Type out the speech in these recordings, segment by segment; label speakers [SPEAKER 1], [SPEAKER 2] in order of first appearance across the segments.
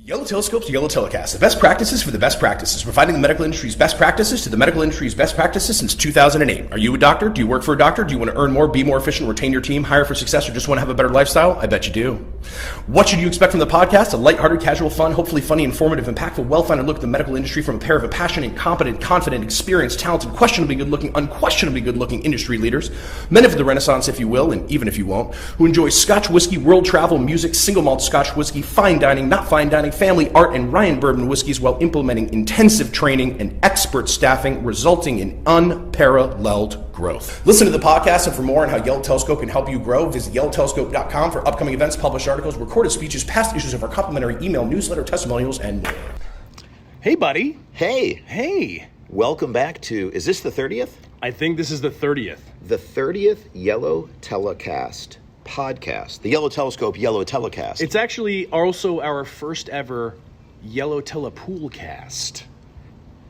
[SPEAKER 1] YellowTelescope to YellowTelecast, the best practices for the best practices, providing the medical industry's best practices to the medical industry's best practices since 2008. Are you a doctor? Do you work for a doctor? Do you want to earn more, be more efficient, retain your team, hire for success, or just want to have a better lifestyle? I bet you do. What should you expect from the podcast? A lighthearted, casual, fun, hopefully funny, informative, impactful, well-founded look at the medical industry from a pair of passionate, competent, confident, experienced, talented, questionably good-looking, unquestionably good-looking industry leaders, men of the Renaissance, if you will, and even if you won't, who enjoy Scotch whiskey, world travel, music, single malt Scotch whiskey, fine dining, not fine dining, family, art, and Ryan bourbon whiskeys while implementing intensive training and expert staffing, resulting in unparalleled growth. Listen to the podcast, and for more on how YellowTelescope can help you grow, visit YellowTelescope.com for upcoming events, published articles, recorded speeches, past issues of our complimentary email newsletter, testimonials, and more.
[SPEAKER 2] Hey, buddy.
[SPEAKER 3] Hey. Welcome back to, is this the 30th?
[SPEAKER 2] I think this is the 30th.
[SPEAKER 3] The 30th YellowTelecast podcast. The YellowTelescope YellowTelecast.
[SPEAKER 2] It's actually also our first ever YellowTelepoolcast.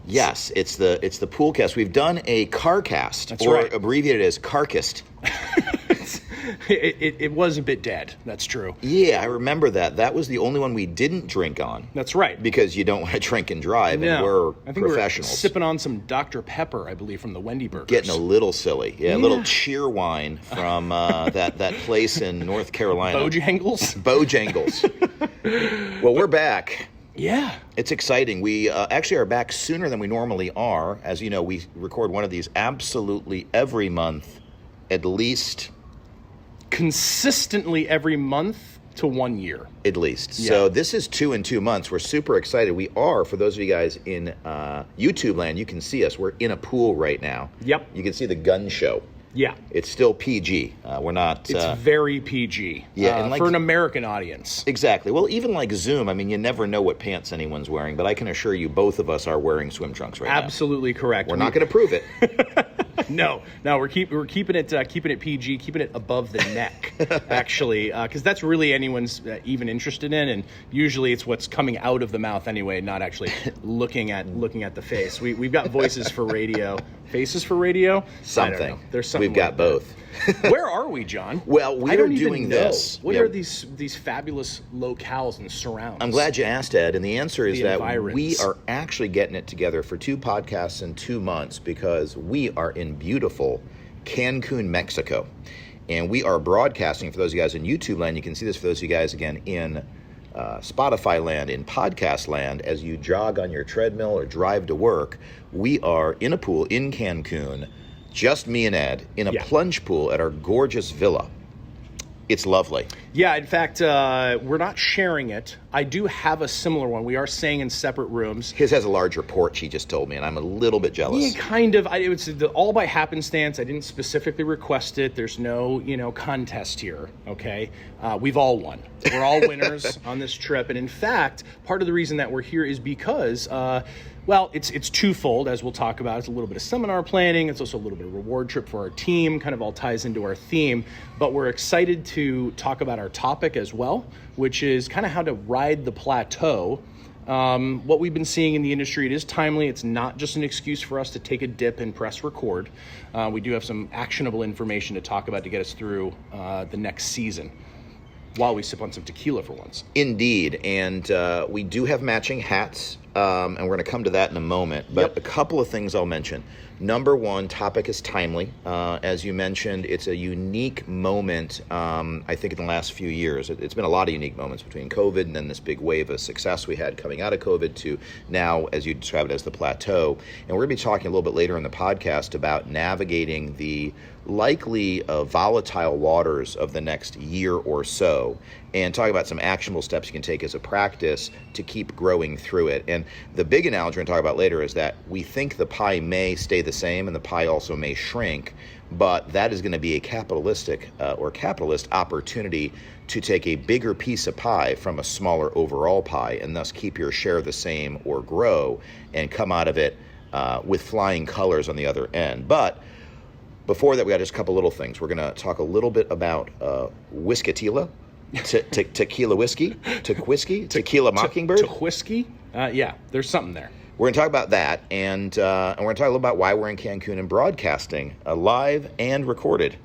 [SPEAKER 3] Yes, it's the poolcast. We've done a carcast,
[SPEAKER 2] That's
[SPEAKER 3] or
[SPEAKER 2] right.
[SPEAKER 3] abbreviated as carcast.
[SPEAKER 2] It was a bit dead. That's true.
[SPEAKER 3] Yeah, I remember that. That was the only one we didn't drink on.
[SPEAKER 2] That's right.
[SPEAKER 3] Because you don't want to drink and drive, and we're
[SPEAKER 2] I think
[SPEAKER 3] professionals.
[SPEAKER 2] We're sipping on some Dr. Pepper, I believe, from the Wendy Burgers.
[SPEAKER 3] Getting a little silly. Yeah, a little cheer wine from that place in North Carolina.
[SPEAKER 2] Bojangles?
[SPEAKER 3] Bojangles. Well, we're back.
[SPEAKER 2] Yeah.
[SPEAKER 3] It's exciting. We actually are back sooner than we normally are. As you know, we record one of these absolutely every month, at least.
[SPEAKER 2] Consistently every month to 1 year.
[SPEAKER 3] At least.
[SPEAKER 2] Yeah.
[SPEAKER 3] So this is 2 in 2 months. We're super excited. We are, for those of you guys in YouTube land, you can see us. We're in a pool right now.
[SPEAKER 2] Yep.
[SPEAKER 3] You can see the gun show.
[SPEAKER 2] Yeah.
[SPEAKER 3] It's still PG. We're not...
[SPEAKER 2] It's very PG.
[SPEAKER 3] Yeah, and
[SPEAKER 2] for an American audience.
[SPEAKER 3] Exactly. Well, even like Zoom, I mean, you never know what pants anyone's wearing, but I can assure you both of us are wearing swim trunks right now.
[SPEAKER 2] Absolutely correct.
[SPEAKER 3] We're not going to prove it.
[SPEAKER 2] No, we're keeping it PG, keeping it above the neck, actually, because that's really anyone's even interested in, and usually it's what's coming out of the mouth anyway, not actually looking at the face. We've got voices for radio, faces for radio.
[SPEAKER 3] Something.
[SPEAKER 2] There's something.
[SPEAKER 3] We've got both.
[SPEAKER 2] Where are we, John?
[SPEAKER 3] Well, we are doing this.
[SPEAKER 2] What are these fabulous locales and surrounds?
[SPEAKER 3] I'm glad you asked, Ed, and the answer is that
[SPEAKER 2] environs.
[SPEAKER 3] we are actually getting it together for 2 podcasts in 2 months because we are in beautiful Cancun, Mexico. And we are broadcasting, for those of you guys in YouTube land, you can see this for those of you guys, again, in Spotify land, in podcast land, as you jog on your treadmill or drive to work. We are in a pool in Cancun, just me and Ed, in a plunge pool at our gorgeous villa. It's lovely.
[SPEAKER 2] Yeah, in fact, we're not sharing it. I do have a similar one. We are staying in separate rooms.
[SPEAKER 3] His has a larger porch, he just told me, and I'm a little bit jealous.
[SPEAKER 2] Yeah, kind of. It was all by happenstance. I didn't specifically request it. There's no, contest here, okay? We've all won. We're all winners on this trip. And in fact, part of the reason that we're here is because... well, it's twofold, as we'll talk about. It's a little bit of seminar planning. It's also a little bit of reward trip for our team. Kind of all ties into our theme. But we're excited to talk about our topic as well, which is kind of how to ride the plateau. What we've been seeing in the industry, it is timely. It's not just an excuse for us to take a dip and press record. We do have some actionable information to talk about to get us through the next season, while we sip on some tequila for once.
[SPEAKER 3] Indeed, and we do have matching hats, and we're going to come to that in a moment. But a couple of things I'll mention. Number one, topic is timely. As you mentioned, it's a unique moment, I think, in the last few years. It's been a lot of unique moments between COVID and then this big wave of success we had coming out of COVID to now, as you describe it, as the plateau. And we're going to be talking a little bit later in the podcast about navigating the likely volatile waters of the next year or so, and talk about some actionable steps you can take as a practice to keep growing through it. And the big analogy we're going to talk about later is that we think the pie may stay the same and the pie also may shrink, but that is going to be a capitalist opportunity to take a bigger piece of pie from a smaller overall pie and thus keep your share the same or grow and come out of it with flying colors on the other end. But before that, we got just a couple little things. We're going to talk a little bit about whiskatila, tequila whiskey, tequila mockingbird.
[SPEAKER 2] Whiskey? Yeah, there's something there.
[SPEAKER 3] We're going to talk about that, and we're going to talk a little about why we're in Cancun and broadcasting live and recorded.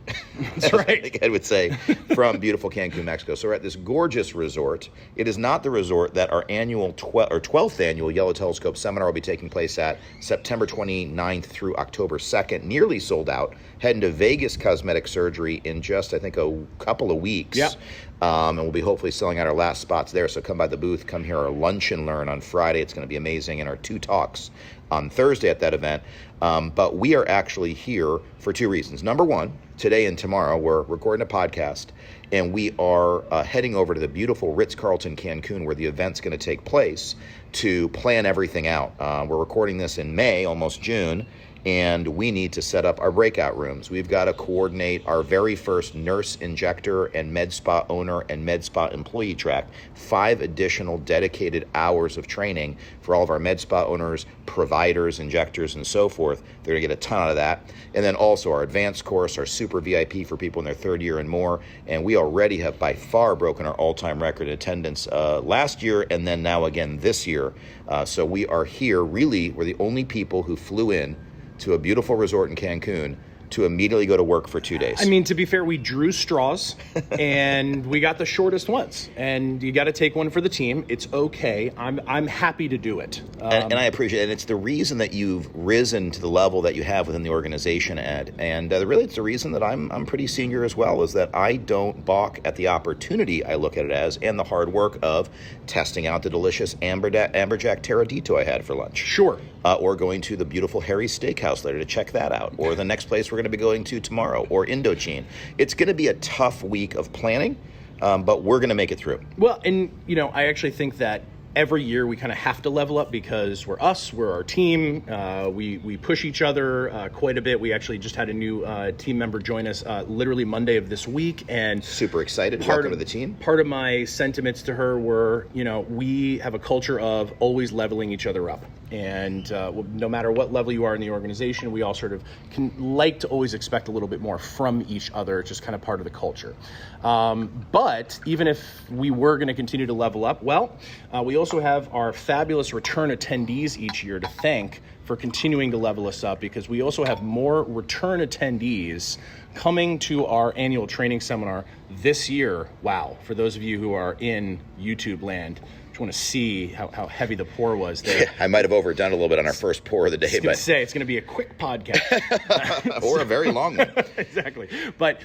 [SPEAKER 2] That's right.
[SPEAKER 3] I think Ed would say, from beautiful Cancun, Mexico. So we're at this gorgeous resort. It is not the resort that our annual 12th annual Yellow Telescope seminar will be taking place at September 29th through October 2nd. Nearly sold out. Heading to Vegas Cosmetic Surgery in just, I think, a couple of weeks.
[SPEAKER 2] Yep.
[SPEAKER 3] And we'll be hopefully selling out our last spots there. So come by the booth, come hear our lunch and learn on Friday. It's going to be amazing. And our 2 talks on Thursday at that event. But we are actually here for 2 reasons. Number one, today and tomorrow, we're recording a podcast. And we are heading over to the beautiful Ritz Carlton Cancun, where the event's going to take place, to plan everything out. We're recording this in May, almost June. And we need to set up our breakout rooms. We've got to coordinate our very first nurse injector and med spa owner and med spa employee track. 5 additional dedicated hours of training for all of our med spa owners, providers, injectors, and so forth. They're going to get a ton out of that. And then also our advanced course, our super VIP for people in their 3rd year and more. And we already have by far broken our all-time record in attendance last year and then now again this year. So we are here. Really, we're the only people who flew in to a beautiful resort in Cancun to immediately go to work for 2 days.
[SPEAKER 2] I mean, to be fair, we drew straws, and we got the shortest ones. And you got to take one for the team. It's okay. I'm happy to do it.
[SPEAKER 3] And I appreciate it. And it's the reason that you've risen to the level that you have within the organization, Ed. And really, it's the reason that I'm pretty senior as well, is that I don't balk at the opportunity, I look at it as, and the hard work of testing out the delicious amberjack terradito I had for lunch.
[SPEAKER 2] Sure.
[SPEAKER 3] Or going to the beautiful Harry's Steakhouse later to check that out, or the next place we're going to be going to tomorrow, or Indochine. It's going to be a tough week of planning, but we're going to make it through.
[SPEAKER 2] Well, and, I actually think that every year we kind of have to level up because we're our team. We push each other quite a bit. We actually just had a new team member join us literally Monday of this week, and
[SPEAKER 3] super excited. Welcome to the team.
[SPEAKER 2] Part of my sentiments to her were, we have a culture of always leveling each other up. And no matter what level you are in the organization, we all sort of like to always expect a little bit more from each other. It's just kind of part of the culture. But even if we were going to continue to level up, we also have our fabulous return attendees each year to thank for continuing to level us up, because we also have more return attendees coming to our annual training seminar this year. Wow. For those of you who are in YouTube land, want to see how heavy the pour was there.
[SPEAKER 3] Yeah, I might have overdone a little bit on our first pour of the day, but
[SPEAKER 2] say it's going to be a quick podcast
[SPEAKER 3] or a very long one.
[SPEAKER 2] Exactly. But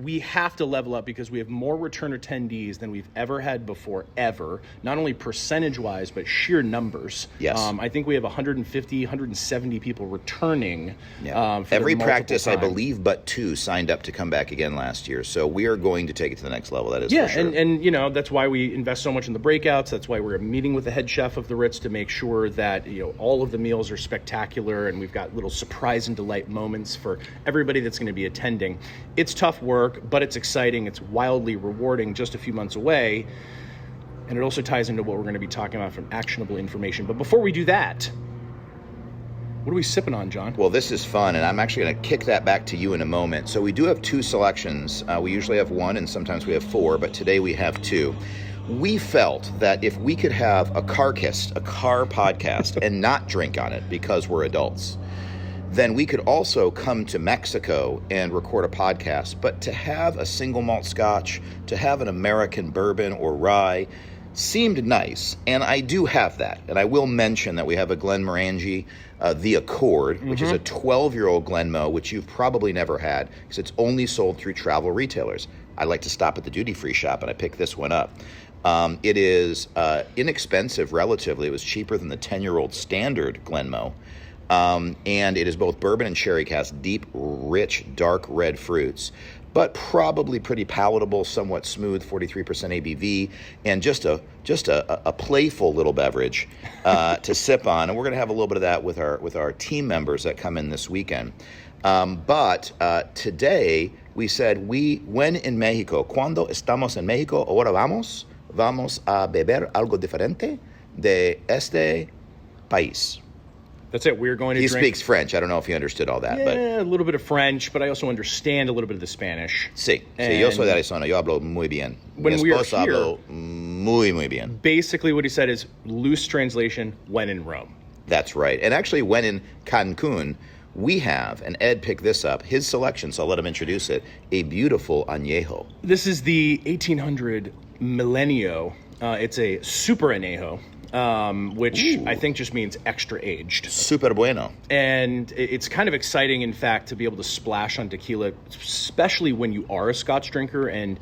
[SPEAKER 2] we have to level up because we have more return attendees than we've ever had before, ever. Not only percentage wise, but sheer numbers.
[SPEAKER 3] Yes.
[SPEAKER 2] I think we have 150, 170 people returning.
[SPEAKER 3] Yeah.
[SPEAKER 2] For
[SPEAKER 3] every practice,
[SPEAKER 2] time.
[SPEAKER 3] I believe, but 2 signed up to come back again last year. So we are going to take it to the next level. That is for sure.
[SPEAKER 2] And that's why we invest so much in the breakouts. That's why we're meeting with the head chef of the Ritz to make sure that all of the meals are spectacular, and we've got little surprise and delight moments for everybody that's going to be attending. It's tough work, but it's exciting. It's wildly rewarding, just a few months away. And it also ties into what we're going to be talking about from actionable information. But before we do that, what are we sipping on, John?
[SPEAKER 3] Well, this is fun, and I'm actually going to kick that back to you in a moment. So we do have 2 selections. We usually have 1, and sometimes we have 4, but today we have 2. We felt that if we could have a car podcast, and not drink on it because we're adults, then we could also come to Mexico and record a podcast. But to have a single malt scotch, to have an American bourbon or rye, seemed nice, and I do have that. And I will mention that we have a Glenmorangie, the Accord, which is a 12-year-old Glenmo, which you've probably never had because it's only sold through travel retailers. I like to stop at the duty-free shop, and I pick this one up. It is inexpensive relatively. It was cheaper than the 10-year-old standard Glenmo. And it is both bourbon and sherry cask, deep, rich, dark red fruits, but probably pretty palatable, somewhat smooth, 43% ABV, and just a playful little beverage to sip on. And we're going to have a little bit of that with our team members that come in this weekend. But today we said when in Mexico, cuando estamos en Mexico, ahora vamos a beber algo diferente de este país.
[SPEAKER 2] That's it. We're going to
[SPEAKER 3] He
[SPEAKER 2] drink.
[SPEAKER 3] speaks French. I don't know if you understood all that.
[SPEAKER 2] Yeah,
[SPEAKER 3] But
[SPEAKER 2] a little bit of French, but I also understand a little bit of the Spanish.
[SPEAKER 3] Sí, yo soy de Arizona. Yo hablo muy bien.
[SPEAKER 2] When
[SPEAKER 3] Mi
[SPEAKER 2] we are
[SPEAKER 3] esposa
[SPEAKER 2] here,
[SPEAKER 3] hablo Muy bien.
[SPEAKER 2] Basically, what he said is loose translation: when in Rome.
[SPEAKER 3] That's right. And actually, when in Cancun, we have, and Ed picked this up, his selection, so I'll let him introduce it, a beautiful anejo.
[SPEAKER 2] This is the 1800 Millenio. It's a super anejo, which I think just means extra aged.
[SPEAKER 3] Super bueno.
[SPEAKER 2] And it's kind of exciting, in fact, to be able to splash on tequila, especially when you are a Scotch drinker. And,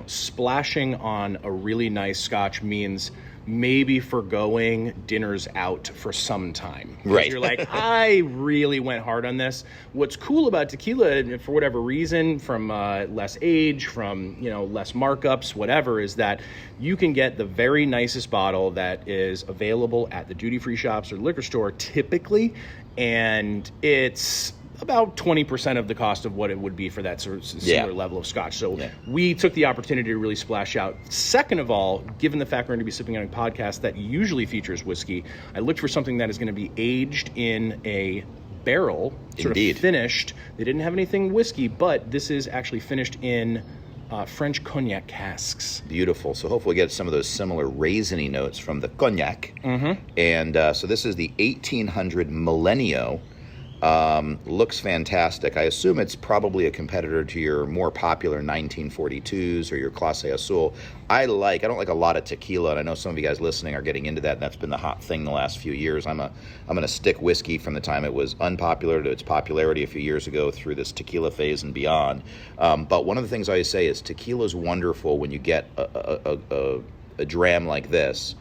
[SPEAKER 2] splashing on a really nice Scotch means maybe forgoing dinners out for some time.
[SPEAKER 3] Right.
[SPEAKER 2] You're like, I really went hard on this. What's cool about tequila, for whatever reason, from less age, from less markups, whatever, is that you can get the very nicest bottle that is available at the duty-free shops or liquor store typically, and it's about 20% of the cost of what it would be for that sort of similar level of Scotch. So we took the opportunity to really splash out. Second of all, given the fact we're going to be sipping on a podcast that usually features whiskey, I looked for something that is going to be aged in a barrel, sort of finished. They didn't have anything whiskey, but this is actually finished in French cognac casks.
[SPEAKER 3] Beautiful. So hopefully we get some of those similar raisiny notes from the cognac. And so this is the 1800 Millenio. Looks fantastic. I assume it's probably a competitor to your more popular 1942s or your Clase Azul. I don't like a lot of tequila, and I know some of you guys listening are getting into that, and that's been the hot thing the last few years. I'm going to stick whiskey from the time it was unpopular to its popularity a few years ago through this tequila phase and beyond. But one of the things I always say is tequila is wonderful when you get a dram like this,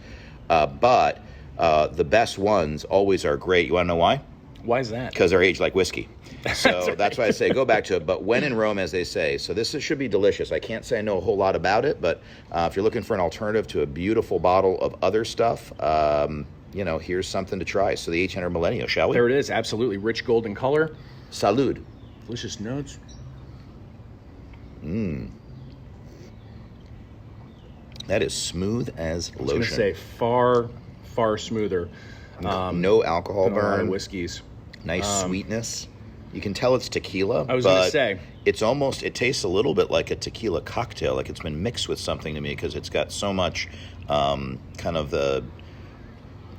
[SPEAKER 3] but the best ones always are great. You want to know why?
[SPEAKER 2] Why is that?
[SPEAKER 3] Because they're aged like whiskey. So that's why I say go back to it. But when in Rome, as they say. So this should be delicious. I can't say I know a whole lot about it, but if you're looking for an alternative to a beautiful bottle of other stuff, here's something to try. So the 1800 Millennial, shall we?
[SPEAKER 2] There it is. Absolutely. Rich golden color.
[SPEAKER 3] Salud.
[SPEAKER 2] Delicious notes.
[SPEAKER 3] That is smooth as lotion.
[SPEAKER 2] I was going to say far, far smoother.
[SPEAKER 3] No alcohol burn.
[SPEAKER 2] Whiskeys.
[SPEAKER 3] Nice sweetness. You can tell it's tequila.
[SPEAKER 2] I was going to say.
[SPEAKER 3] It tastes a little bit like a tequila cocktail, like it's been mixed with something to me, because it's got so much kind of the,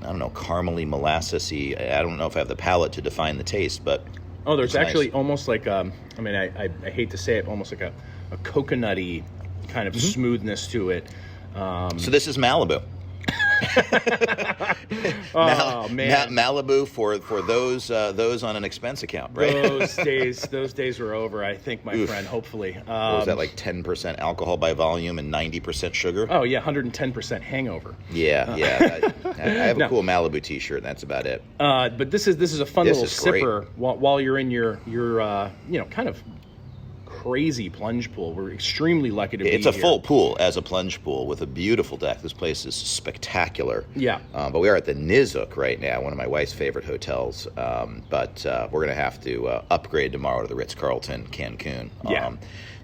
[SPEAKER 3] caramely, molassesy. I don't know if I have the palate to define the taste, but
[SPEAKER 2] there's actually nice. Almost like, I hate to say it, almost like a coconutty kind of smoothness to it.
[SPEAKER 3] So this is Malibu.
[SPEAKER 2] Man,
[SPEAKER 3] Malibu for those on an expense account, right?
[SPEAKER 2] Those days were over, I think, my friend. Hopefully,
[SPEAKER 3] what was that, like 10% alcohol by volume and 90% sugar?
[SPEAKER 2] Oh yeah, 110% hangover.
[SPEAKER 3] Yeah. I have a cool Malibu T-shirt, and that's about it.
[SPEAKER 2] But this is a fun little sipper while you're in your kind of crazy plunge pool. We're extremely lucky to be here.
[SPEAKER 3] It's a full pool as a plunge pool with a beautiful deck. This place is spectacular.
[SPEAKER 2] Yeah.
[SPEAKER 3] But we are at the Nizuc right now, one of my wife's favorite hotels. But we're going to have to upgrade tomorrow to the Ritz Carlton Cancun.
[SPEAKER 2] Yeah.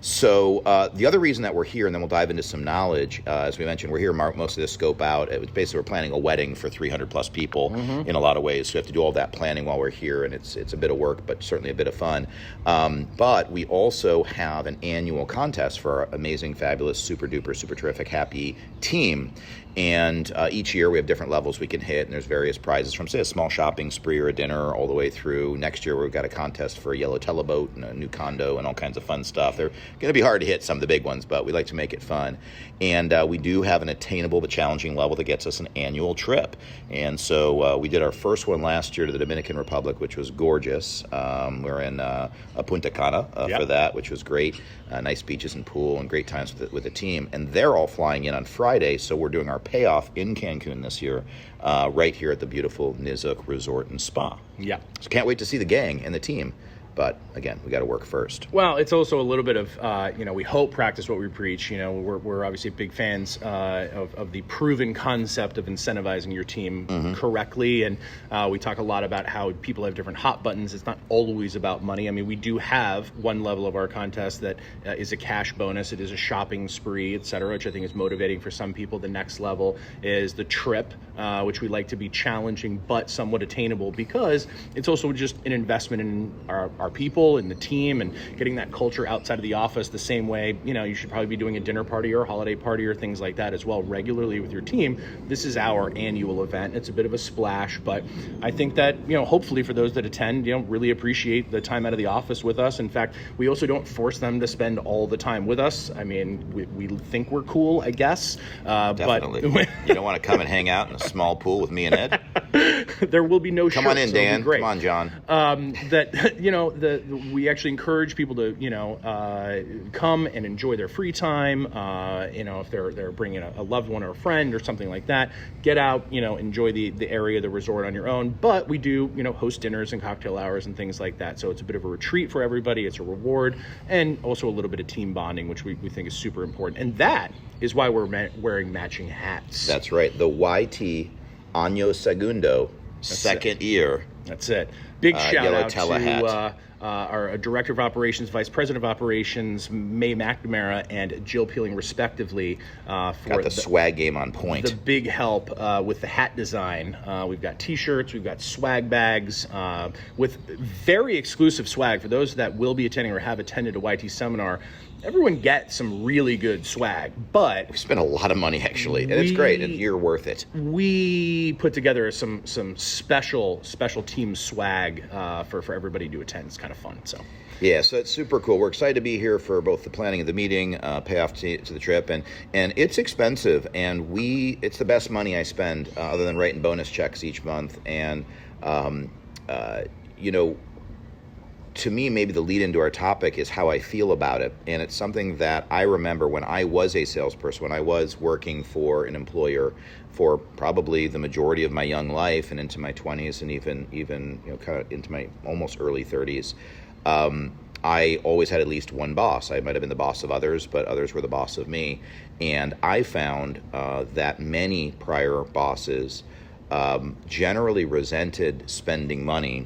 [SPEAKER 3] So the other reason that we're here, and then we'll dive into some knowledge, as we mentioned, we're here mostly to scope out. It was basically we're planning a wedding for 300 plus people in a lot of ways. So we have to do all that planning while we're here, and it's a bit of work, but certainly a bit of fun. But we also have an annual contest for our amazing, fabulous, super duper, super terrific, happy team. And each year we have different levels we can hit, and there's various prizes from, say, a small shopping spree or a dinner all the way through. Next year we've got a contest for a yellow teleboat and a new condo and all kinds of fun stuff. They're going to be hard to hit, some of the big ones, but we like to make it fun. And we do have an attainable but challenging level that gets us an annual trip. And so we did our first one last year to the Dominican Republic, which was gorgeous. We're in Punta Cana for that, which was great. Nice beaches and pool and great times with the team. And they're all flying in on Friday, so we're doing our payoff in Cancun this year, right here at the beautiful Nizuc Resort and Spa.
[SPEAKER 2] Yeah.
[SPEAKER 3] So can't wait to see the gang and the team. But again, we got to work first.
[SPEAKER 2] Well, it's also a little bit of, we hope practice what we preach. We're obviously big fans of the proven concept of incentivizing your team correctly. And we talk a lot about how people have different hot buttons. It's not always about money. I mean, we do have one level of our contest that is a cash bonus. It is a shopping spree, et cetera, which I think is motivating for some people. The next level is the trip, which we like to be challenging but somewhat attainable, because it's also just an investment in our our people and the team and getting that culture outside of the office the same way, you should probably be doing a dinner party or a holiday party or things like that as well regularly with your team. This is our annual event. It's a bit of a splash, but I think that, hopefully for those that attend, really appreciate the time out of the office with us. In fact, we also don't force them to spend all the time with us. I mean, we think we're cool, I guess.
[SPEAKER 3] Definitely.
[SPEAKER 2] But
[SPEAKER 3] you don't want to come and hang out in a small pool with me and Ed?
[SPEAKER 2] There will be no shirts.
[SPEAKER 3] Come on in, Dan.
[SPEAKER 2] Come
[SPEAKER 3] on, John.
[SPEAKER 2] We actually encourage people to, come and enjoy their free time. If they're bringing a loved one or a friend or something like that, get out, enjoy the area, the resort on your own. But we do, host dinners and cocktail hours and things like that. So it's a bit of a retreat for everybody. It's a reward and also a little bit of team bonding, which we think is super important. And that is why we're wearing matching hats.
[SPEAKER 3] That's right. The YT Año Segundo, second year.
[SPEAKER 2] That's it. Big shout out
[SPEAKER 3] YellowTele
[SPEAKER 2] to our Director of Operations, Vice President of Operations, May McNamara, and Jill Peeling, respectively, for
[SPEAKER 3] Got the swag game on point.
[SPEAKER 2] The big help with the hat design. We've got T-shirts, we've got swag bags with very exclusive swag. For those that will be attending or have attended a YT seminar, everyone gets some really good swag, but
[SPEAKER 3] we spent a lot of money, actually, and it's great, and you're worth it.
[SPEAKER 2] We put together some special team swag for everybody to attend. It's kind of fun. So
[SPEAKER 3] yeah, so it's super cool. We're excited to be here for both the planning of the meeting, payoff to the trip, and it's expensive, and it's the best money I spend other than writing bonus checks each month, and to me, maybe the lead into our topic is how I feel about it. And it's something that I remember when I was a salesperson, when I was working for an employer for probably the majority of my young life and into my 20s and even kind of into my almost early 30s. I always had at least one boss. I might have been the boss of others, but others were the boss of me. And I found that many prior bosses generally resented spending money.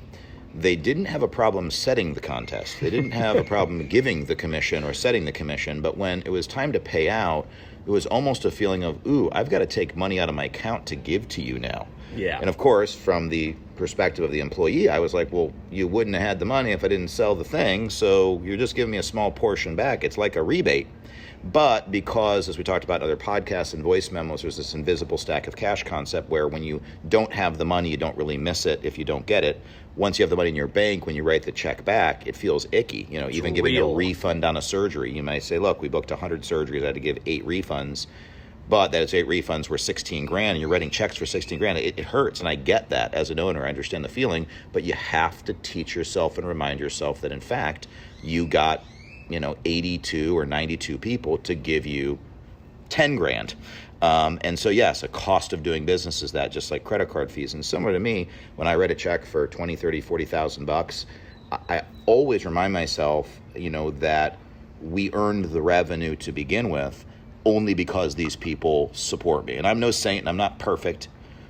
[SPEAKER 3] They didn't have a problem setting the contest. They didn't have a problem giving the commission or setting the commission. But when it was time to pay out, it was almost a feeling of, ooh, I've got to take money out of my account to give to you now.
[SPEAKER 2] Yeah.
[SPEAKER 3] And of course, from the perspective of the employee, I was like, well, you wouldn't have had the money if I didn't sell the thing. So you're just giving me a small portion back. It's like a rebate. But because, as we talked about in other podcasts and voice memos, there's this invisible stack of cash concept where when you don't have the money, you don't really miss it if you don't get it. Once you have the money in your bank, when you write the check back, it feels icky. Even giving a refund on a surgery. You might say, look, we booked 100 surgeries. I had to give 8 refunds. But those 8 refunds were $16,000, and you're writing checks for $16,000. It hurts, and I get that as an owner. I understand the feeling, but you have to teach yourself and remind yourself that, in fact, you got 82 or 92 people to give you $10,000. And so, yes, a cost of doing business is that, just like credit card fees. And similar to me, when I write a check for $20,000, $30,000, $40,000, I always remind myself, that we earned the revenue to begin with only because these people support me. And I'm no saint, and I'm not perfect,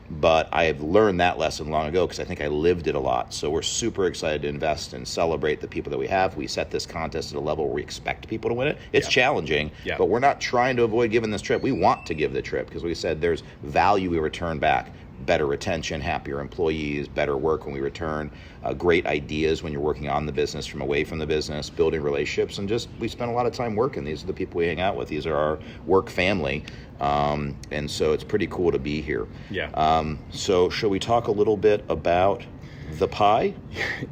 [SPEAKER 3] but I've learned that lesson long ago because I think I lived it a lot. So we're super excited to invest and celebrate the people that we have. We set this contest at a level where we expect people to win it. It's challenging, but we're not trying to avoid giving this trip. We want to give the trip because we said there's value we return back. Better retention, happier employees, better work when we return, great ideas when you're working on the business from away from the business, building relationships, and just we spend a lot of time working. These are the people we hang out with. These are our work family, and so it's pretty cool to be here.
[SPEAKER 2] Yeah.
[SPEAKER 3] So shall we talk a little bit about the pie?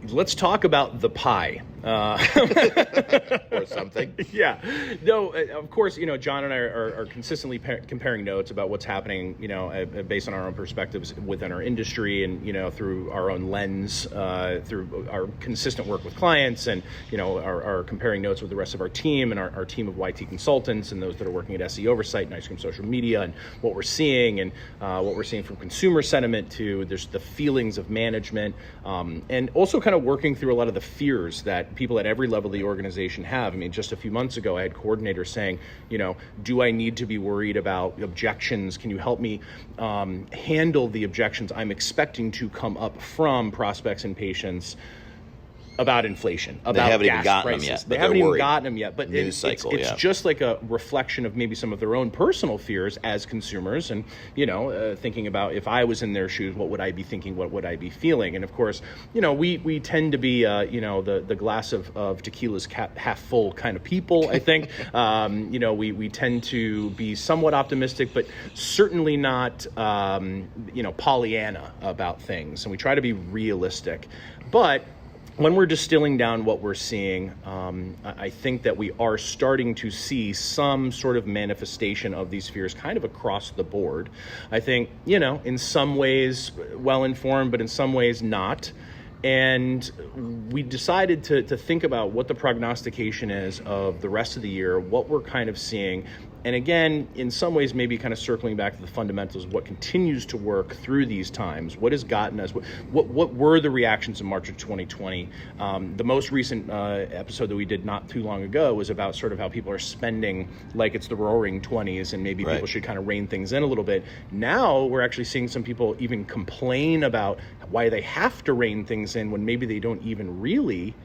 [SPEAKER 2] Let's talk about the pie.
[SPEAKER 3] Or something.
[SPEAKER 2] Yeah. No, of course, John and I are consistently comparing notes about what's happening, based on our own perspectives within our industry and, through our own lens, through our consistent work with clients and, our comparing notes with the rest of our team and our team of YT consultants and those that are working at SE Oversight and Ice Cream Social Media and what we're seeing and what we're seeing from consumer sentiment to there's the feelings of management and also kind of working through a lot of the fears that people at every level of the organization have. I mean, just a few months ago, I had coordinators saying, do I need to be worried about objections? Can you help me handle the objections I'm expecting to come up from prospects and patients? about inflation, about
[SPEAKER 3] They haven't
[SPEAKER 2] gas
[SPEAKER 3] even gotten
[SPEAKER 2] prices.
[SPEAKER 3] them yet.
[SPEAKER 2] They
[SPEAKER 3] But
[SPEAKER 2] haven't
[SPEAKER 3] they're
[SPEAKER 2] even
[SPEAKER 3] worried.
[SPEAKER 2] gotten them yet. But
[SPEAKER 3] News cycle,
[SPEAKER 2] it's just like a reflection of maybe some of their own personal fears as consumers, and thinking about, if I was in their shoes, what would I be thinking? What would I be feeling? And of course, we tend to be the glass of tequila's half full kind of people. I think we tend to be somewhat optimistic, but certainly not Pollyanna about things, and we try to be realistic. But when we're distilling down what we're seeing, I think that we are starting to see some sort of manifestation of these fears kind of across the board. I think, in some ways well-informed, but in some ways not. And we decided to think about what the prognostication is of the rest of the year, what we're kind of seeing. And again, in some ways, maybe kind of circling back to the fundamentals of what continues to work through these times. What has gotten us? What were the reactions in March of 2020? The most recent episode that we did not too long ago was about sort of how people are spending like it's the Roaring 20s, and maybe people should kind of rein things in a little bit. Now we're actually seeing some people even complain about why they have to rein things in when maybe they don't even really.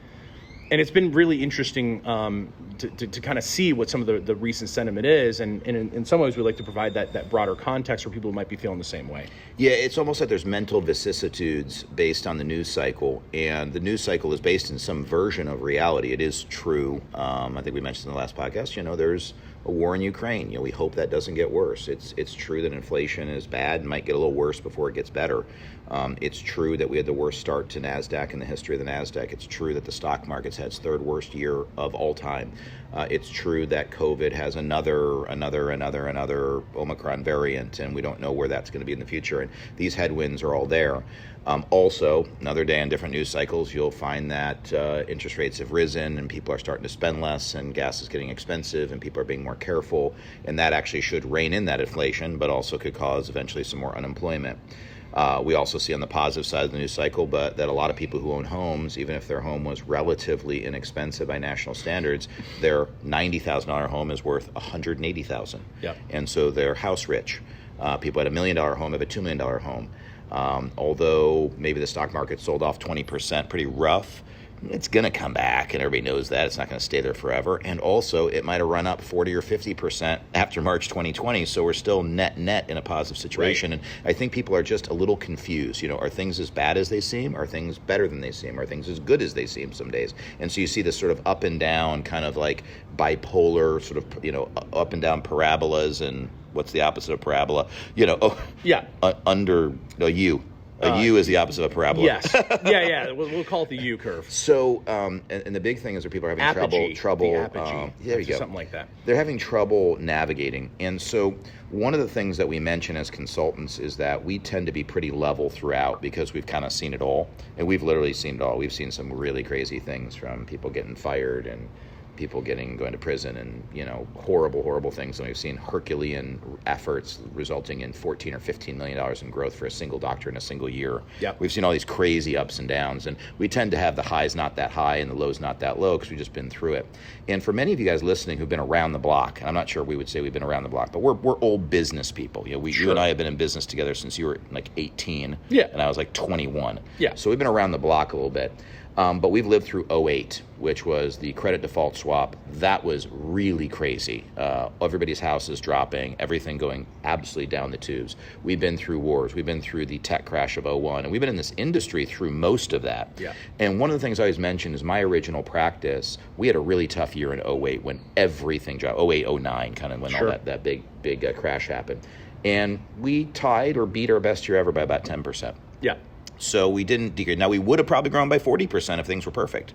[SPEAKER 2] And it's been really interesting to kind of see what some of the recent sentiment is. And in some ways, we like to provide that broader context for people who might be feeling the same way.
[SPEAKER 3] Yeah, it's almost like there's mental vicissitudes based on the news cycle. And the news cycle is based in some version of reality. It is true. I think we mentioned in the last podcast, there's a war in Ukraine. We hope that doesn't get worse. It's true that inflation is bad and might get a little worse before it gets better. It's true that we had the worst start to NASDAQ in the history of the NASDAQ. It's true that the stock market's had its third worst year of all time. It's true that COVID has another Omicron variant, and we don't know where that's going to be in the future. And these headwinds are all there. Also, another day in different news cycles, you'll find that interest rates have risen and people are starting to spend less, and gas is getting expensive and people are being more careful. And that actually should rein in that inflation, but also could cause eventually some more unemployment. We also see on the positive side of the news cycle, but that a lot of people who own homes, even if their home was relatively inexpensive by national standards, their $90,000 home is worth $180,000.
[SPEAKER 2] Yep.
[SPEAKER 3] And so they're house rich. People at $1 million home have a $2 million home. Although maybe the stock market sold off 20%, pretty rough, it's going to come back, and everybody knows that. It's not going to stay there forever. And also, it might have run up 40 or 50% after March 2020, so we're still net in a positive situation. Right. And I think people are just a little confused. Are things as bad as they seem? Are things better than they seem? Are things as good as they seem some days? And so you see this sort of up and down, kind of like bipolar, sort of, up and down parabolas. And what's the opposite of parabola? Under a U. A U is the opposite of a parabola.
[SPEAKER 2] Yes. Yeah. We'll call it the U curve.
[SPEAKER 3] So, and the big thing is that people are having trouble.
[SPEAKER 2] The apogee.
[SPEAKER 3] There you go.
[SPEAKER 2] Something like that.
[SPEAKER 3] They're having trouble navigating. And so one of the things that we mention as consultants is that we tend to be pretty level throughout because we've kind of seen it all. And we've literally seen it all. We've seen some really crazy things, from people getting fired and people going to prison, and horrible things. And we've seen Herculean efforts resulting in $14 or $15 million in growth for a single doctor in a single year.
[SPEAKER 2] Yep.
[SPEAKER 3] We've seen all these crazy ups and downs, and we tend to have the highs not that high and the lows not that low because we've just been through it. And for many of you guys listening who've been around the block, and I'm not sure we would say we've been around the block, but we're old business people. You and I have been in business together since you were like 18, and I was like 21.
[SPEAKER 2] Yeah.
[SPEAKER 3] So we've been around the block a little bit. But we've lived through 2008, which was the credit default swap. That was really crazy. Everybody's houses dropping, everything going absolutely down the tubes. We've been through wars. We've been through the tech crash of 2001, and we've been in this industry through most of that.
[SPEAKER 2] Yeah.
[SPEAKER 3] And one of the things I always mention is my original practice. We had a really tough year in 2008 when everything dropped. 2008, 2009, kind of when all that big crash happened. And we tied or beat our best year ever by about 10%.
[SPEAKER 2] Yeah.
[SPEAKER 3] So we didn't degrade. Now, we would have probably grown by 40% if things were perfect.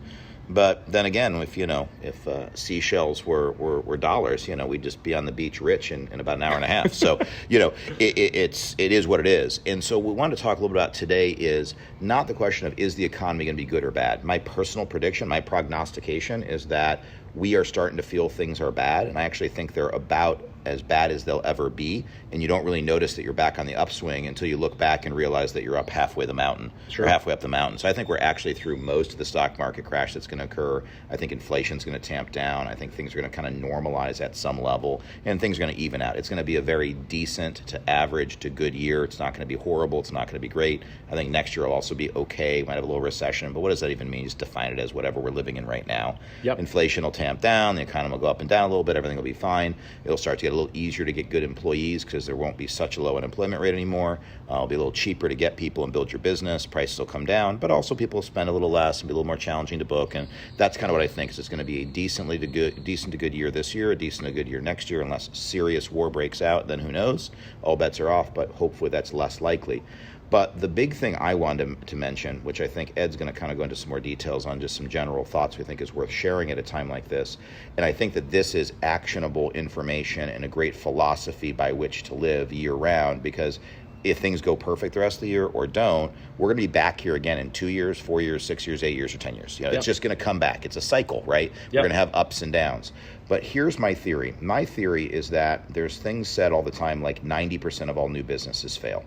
[SPEAKER 3] But then again, if seashells were dollars, we'd just be on the beach rich in about an hour and a half. So, it is what it is. And so what we wanted to talk a little bit about today is not the question of, is the economy going to be good or bad? My personal prediction, my prognostication is that we are starting to feel things are bad, and I actually think they're about as bad as they'll ever be, and you don't really notice that you're back on the upswing until you look back and realize that you're up halfway the mountain, or halfway up the mountain. So I think we're actually through most of the stock market crash that's going to occur. I think inflation's going to tamp down. I think things are going to kind of normalize at some level, and things are going to even out. It's going to be a very decent to average to good year. It's not going to be horrible. It's not going to be great. I think next year will also be okay. Might have a little recession, but what does that even mean? Just define it as whatever we're living in right now. Inflation will tamp down. The economy will go up and down a little bit. Everything will be fine. It'll start to get a little easier to get good employees because there won't be such a low unemployment rate anymore. It'll be a little cheaper to get people and build your business. Prices will come down, but also people will spend a little less and be a little more challenging to book. And that's kind of what I think is it's going to be a decent to good year this year, a decent to good year next year, unless serious war breaks out. Then who knows? All bets are off, but hopefully that's less likely. But the big thing I wanted to mention, which I think Ed's going to kind of go into some more details on, just some general thoughts we think is worth sharing at a time like this. And I think that this is actionable information and a great philosophy by which to live year round, because if things go perfect the rest of the year or don't, we're going to be back here again in 2 years, 4 years, 6 years, 8 years, or 10 years. It's just going to come back. It's a cycle, right? We're going to have ups and downs. But here's my theory. My theory is that there's things said all the time, like 90% of all new businesses fail.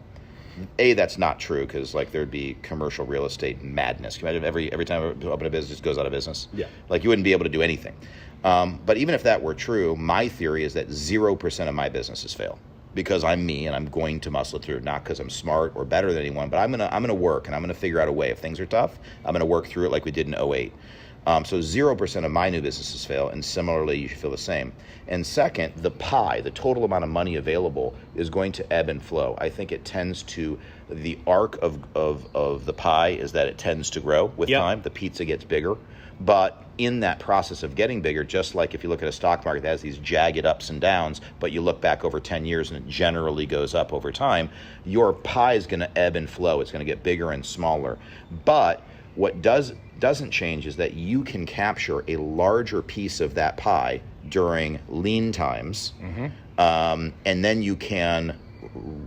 [SPEAKER 3] That's not true, because there'd be commercial real estate madness. Can you imagine every time I open a business, it just goes out of business? Yeah. You wouldn't be able to do anything. But even if that were true, my theory is that 0% of my businesses fail, because I'm me and I'm going to muscle through, not because I'm smart or better than anyone, but I'm gonna work and I'm gonna figure out a way. If things are tough, I'm gonna work through it like we did in 08. So 0% of my new businesses fail, and similarly, you should feel the same. And second, the pie, the total amount of money available, is going to ebb and flow. I think it tends to, the arc of the pie is that it tends to grow with time. The pizza gets bigger. But in that process of getting bigger, just like if you look at a stock market that has these jagged ups and downs, but you look back over 10 years and it generally goes up over time, your pie is going to ebb and flow. It's going to get bigger and smaller. But what doesn't change is that you can capture a larger piece of that pie during lean times, and then you can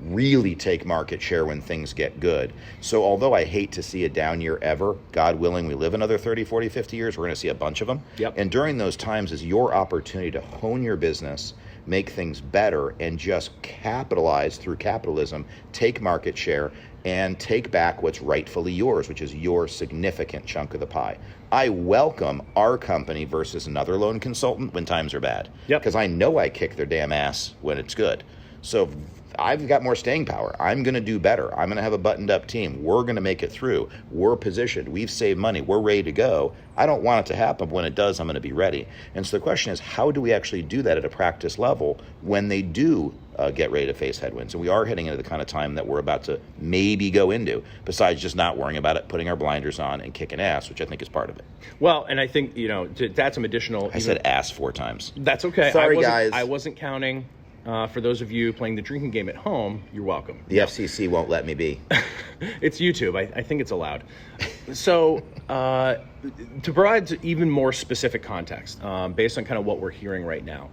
[SPEAKER 3] really take market share when things get good. So although I hate to see a down year ever, God willing, we live another 30, 40, 50 years, we're going to see a bunch of them. And during those times is your opportunity to hone your business, make things better, and just capitalize through capitalism, take market share, and take back what's rightfully yours, which is your significant chunk of the pie. I welcome our company versus another loan consultant when times are bad, because I know I kick their damn ass when it's good. So I've got more staying power. I'm going to do better. I'm going to have a buttoned up team. We're going to make it through. We're positioned. We've saved money. We're ready to go. I don't want it to happen. But when it does, I'm going to be ready. And so the question is, how do we actually do that at a practice level when they do get ready to face headwinds? And we are heading into the kind of time that we're about to maybe go into, besides just not worrying about it, putting our blinders on and kicking ass, which I think is part of it.
[SPEAKER 2] Well, and I think, to add some additional...
[SPEAKER 3] I said ass 4 times.
[SPEAKER 2] That's okay.
[SPEAKER 3] Sorry, guys.
[SPEAKER 2] I wasn't counting. For those of you playing the drinking game at home, you're welcome.
[SPEAKER 3] The FCC won't let me be.
[SPEAKER 2] It's YouTube. I think it's allowed. So to provide even more specific context, based on kind of what we're hearing right now,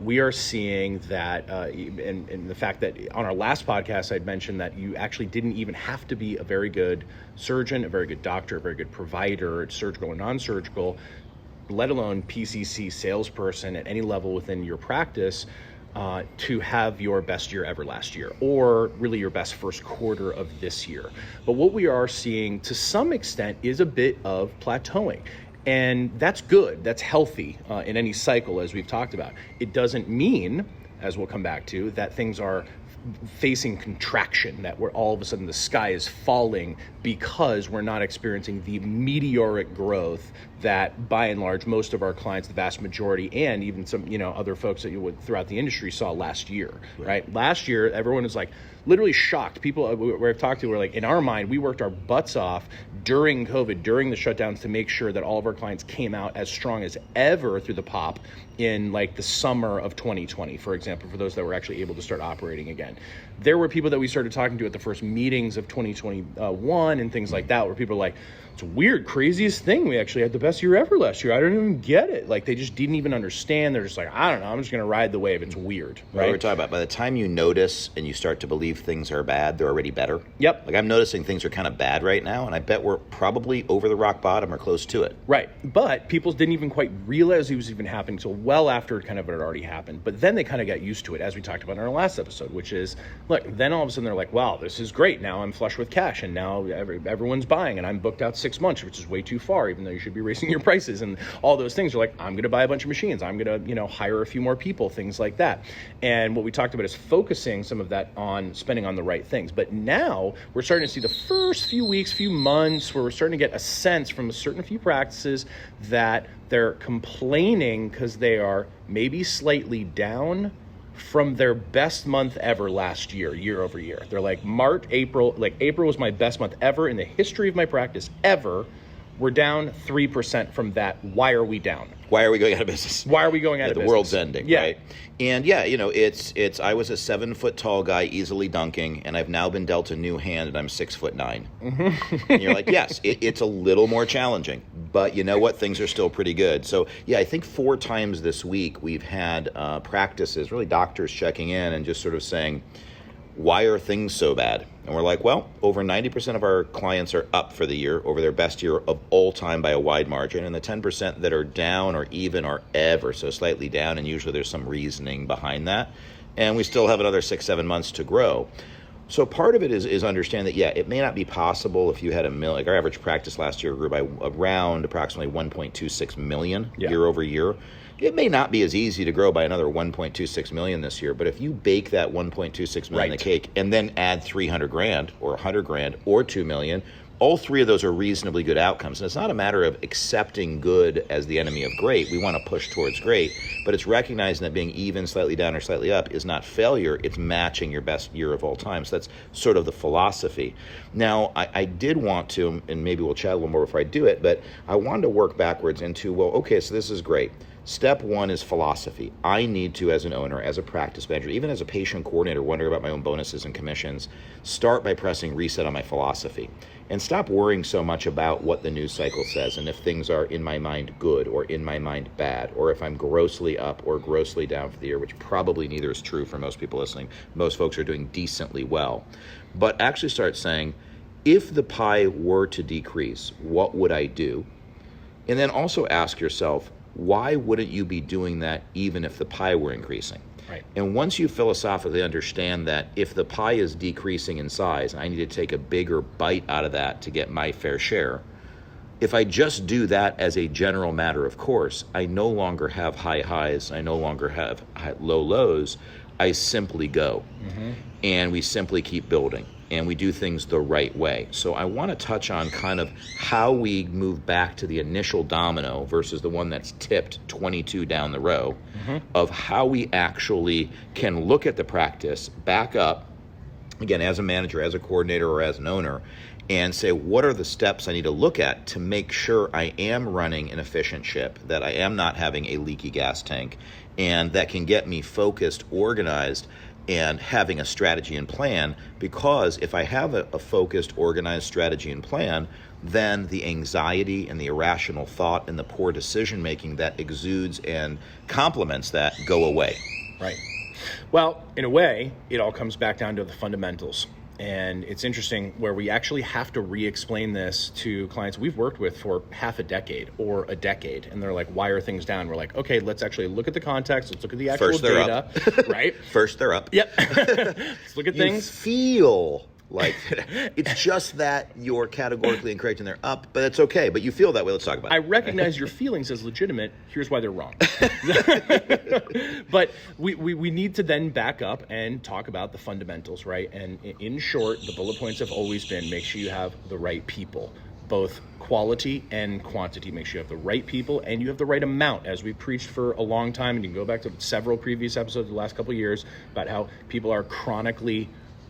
[SPEAKER 2] we are seeing that, and the fact that on our last podcast, I'd mentioned that you actually didn't even have to be a very good surgeon, a very good doctor, a very good provider, surgical or non-surgical, let alone PCC salesperson at any level within your practice, to have your best year ever last year, or really your best first quarter of this year. But what we are seeing to some extent is a bit of plateauing. And that's good, that's healthy in any cycle, as we've talked about. It doesn't mean, as we'll come back to, that things are facing contraction, that we're all of a sudden the sky is falling because we're not experiencing the meteoric growth that by and large most of our clients, the vast majority, and even some other folks that you would throughout the industry saw last year, right? Last year, everyone was like literally shocked. People where I've talked to were like, in our mind, we worked our butts off during COVID, during the shutdowns, to make sure that all of our clients came out as strong as ever through the pop in like the summer of 2020, for example, for those that were actually able to start operating again. There were people that we started talking to at the first meetings of 2021 and things like that, where people were like, it's weird, craziest thing. We actually had the best year ever last year. I don't even get it. Like, they just didn't even understand. They're just like, I don't know, I'm just going to ride the wave. It's weird, right?
[SPEAKER 3] We're talking about, by the time you notice and you start to believe things are bad, they're already better.
[SPEAKER 2] Yep.
[SPEAKER 3] Like, I'm noticing things are kind of bad right now, and I bet we're probably over the rock bottom or close to it.
[SPEAKER 2] Right. But people didn't even quite realize it was even happening until well after it kind of had already happened. But then they kind of got used to it, as we talked about in our last episode, which is, look, then all of a sudden they're like, wow, this is great. Now I'm flush with cash, and now everyone's buying, and I'm booked out 6 months, which is way too far, even though you should be raising your prices. And all those things are like, I'm going to buy a bunch of machines. I'm going to, hire a few more people, things like that. And what we talked about is focusing some of that on spending on the right things. But now we're starting to see the first few weeks, few months, where we're starting to get a sense from a certain few practices that they're complaining because they are maybe slightly down from their best month ever last year, year over year. They're like, April was my best month ever in the history of my practice ever. We're down 3% from that. Why are we down?
[SPEAKER 3] Why are we going out of business?
[SPEAKER 2] Why are we going out of business?
[SPEAKER 3] The world's ending, right? And it's I was a 7 foot tall guy easily dunking, and I've now been dealt a new hand, and I'm 6'9". Mm-hmm. And you're like, yes, it's a little more challenging, but you know what? Things are still pretty good. So I think 4 times this week we've had practices, really doctors checking in and just sort of saying, why are things so bad? And we're like, well, over 90% of our clients are up for the year, over their best year of all time by a wide margin. And the 10% that are down or even are ever so slightly down, and usually there's some reasoning behind that. And we still have another 6-7 months to grow. So part of it is understand that, it may not be possible if you had like our average practice last year grew by around approximately 1.26 million year over year. It may not be as easy to grow by another 1.26 million this year, but if you bake that 1.26 million in the cake and then add 300 grand or 100 grand or 2 million, all 3 of those are reasonably good outcomes. And it's not a matter of accepting good as the enemy of great. We want to push towards great, but it's recognizing that being even, slightly down, or slightly up is not failure. It's matching your best year of all time. So that's sort of the philosophy. Now, I did want to, and maybe we'll chat a little more before I do it, but I wanted to work backwards into, well, okay, so this is great. Step 1 is philosophy. I need to, as an owner, as a practice manager, even as a patient coordinator wondering about my own bonuses and commissions, start by pressing reset on my philosophy and stop worrying so much about what the news cycle says and if things are in my mind good or in my mind bad, or if I'm grossly up or grossly down for the year, which probably neither is true for most people listening. Most folks are doing decently well. But actually start saying, if the pie were to decrease, what would I do? And then also ask yourself, why wouldn't you be doing that even if the pie were increasing?
[SPEAKER 2] Right.
[SPEAKER 3] And once you philosophically understand that if the pie is decreasing in size, I need to take a bigger bite out of that to get my fair share. If I just do that as a general matter of course, I no longer have high highs, I no longer have low lows, I simply go. Mm-hmm. And we simply keep building. And we do things the right way. So I want to touch on kind of how we move back to the initial domino versus the one that's tipped 22 down the row, of how we actually can look at the practice, back up, again, as a manager, as a coordinator, or as an owner, and say, what are the steps I need to look at to make sure I am running an efficient ship, that I am not having a leaky gas tank, and that can get me focused, organized, and having a strategy and plan. Because if I have a focused, organized strategy and plan, then the anxiety and the irrational thought and the poor decision making that exudes and complements that go away.
[SPEAKER 2] Right. Well, in a way, it all comes back down to the fundamentals. And it's interesting where we actually have to re-explain this to clients we've worked with for half a decade or a decade. And they're like, why are things down? We're like, okay, let's actually look at the context. Let's look at the actual
[SPEAKER 3] First they're
[SPEAKER 2] data.
[SPEAKER 3] Up.
[SPEAKER 2] Right?
[SPEAKER 3] First they're up.
[SPEAKER 2] Yep. Let's look at things.
[SPEAKER 3] Feel like it's just that you're categorically incorrect and they're up, but it's okay. But you feel that way. Let's talk about it.
[SPEAKER 2] I recognize your feelings as legitimate. Here's why they're wrong. But we need to then back up and talk about the fundamentals, right? And in short, the bullet points have always been, make sure you have the right people, both quality and quantity. Make sure you have the right people and you have the right amount, as we've preached for a long time. And you can go back to several previous episodes the last couple of years about how people are chronically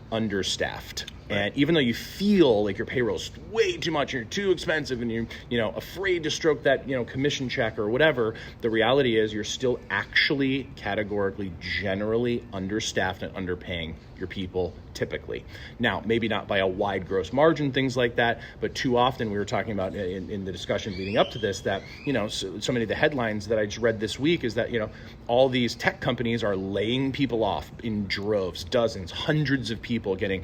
[SPEAKER 2] understaffed. And even though you feel like your payroll's way too much, and you're too expensive, and you're afraid to stroke that commission check or whatever, the reality is you're still actually categorically generally understaffed and underpaying your people typically. Now, maybe not by a wide gross margin, things like that, but too often we were talking about in the discussion leading up to this that, so many of the headlines that I just read this week is that, all these tech companies are laying people off in droves, dozens, hundreds of people getting,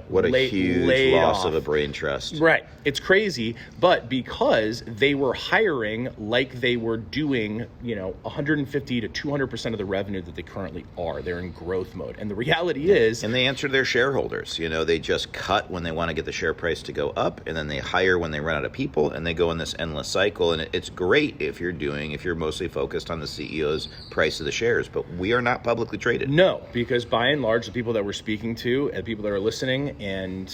[SPEAKER 3] what a huge loss
[SPEAKER 2] off.
[SPEAKER 3] of a brain trust.
[SPEAKER 2] Right. It's crazy, but because they were hiring like they were doing, 150 to 200% of the revenue that they currently are, they're in growth mode. And the reality is,
[SPEAKER 3] and they answer to their shareholders. They just cut when they want to get the share price to go up, and then they hire when they run out of people, and they go in this endless cycle. And it's great if you're mostly focused on the CEO's price of the shares, but we are not publicly traded.
[SPEAKER 2] No, because by and large, the people that we're speaking to, and people that are listening, and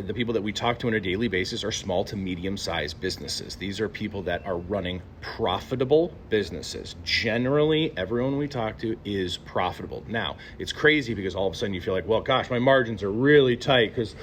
[SPEAKER 2] the people that we talk to on a daily basis are small to medium-sized businesses. These are people that are running profitable businesses. Generally, everyone we talk to is profitable. Now, it's crazy because all of a sudden you feel like, well, gosh, my margins are really tight because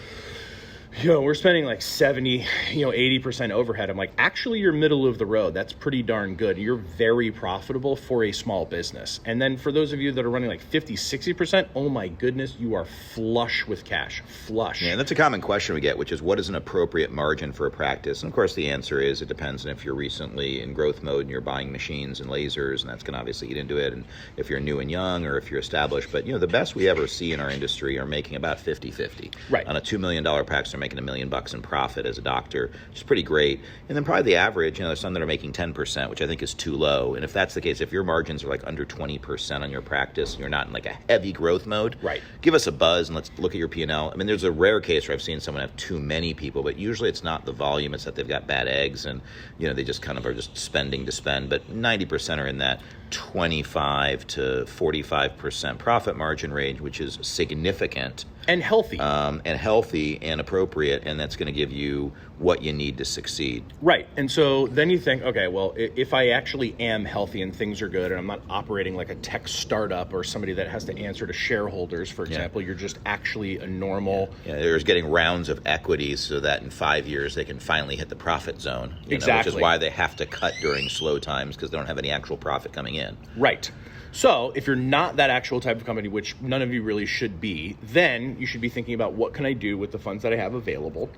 [SPEAKER 2] we're spending like 70, 80% overhead. I'm like, actually, you're middle of the road. That's pretty darn good. You're very profitable for a small business. And then for those of you that are running like 50, 60%, oh my goodness, you are flush with cash, flush.
[SPEAKER 3] Yeah, and that's a common question we get, which is what is an appropriate margin for a practice? And of course, the answer is it depends on if you're recently in growth mode and you're buying machines and lasers, and that's going to obviously eat into it. And if you're new and young or if you're established. But, the best we ever see in our industry are making about 50-50.
[SPEAKER 2] Right.
[SPEAKER 3] On a $2 million practice, they're making $1 million in profit as a doctor, which is pretty great. And then probably the average, there's some that are making 10%, which I think is too low. And if that's the case, if your margins are like under 20% on your practice, and you're not in like a heavy growth mode,
[SPEAKER 2] right,
[SPEAKER 3] give us a buzz and let's look at your P&L. I mean, there's a rare case where I've seen someone have too many people, but usually it's not the volume, it's that they've got bad eggs and, they just kind of are just spending to spend. But 90% are in that 25 to 45% profit margin range, which is significant.
[SPEAKER 2] And healthy.
[SPEAKER 3] And appropriate, and that's going to give you what you need to succeed.
[SPEAKER 2] Right. And so then you think, okay, well, if I actually am healthy and things are good and I'm not operating like a tech startup or somebody that has to answer to shareholders, for example, you're just actually a normal...
[SPEAKER 3] Yeah, there's getting rounds of equity so that in 5 years they can finally hit the profit zone.
[SPEAKER 2] Exactly.
[SPEAKER 3] Which is why they have to cut during slow times because they don't have any actual profit coming in.
[SPEAKER 2] Right. So if you're not that actual type of company, which none of you really should be, then you should be thinking about what can I do with the funds that I have available?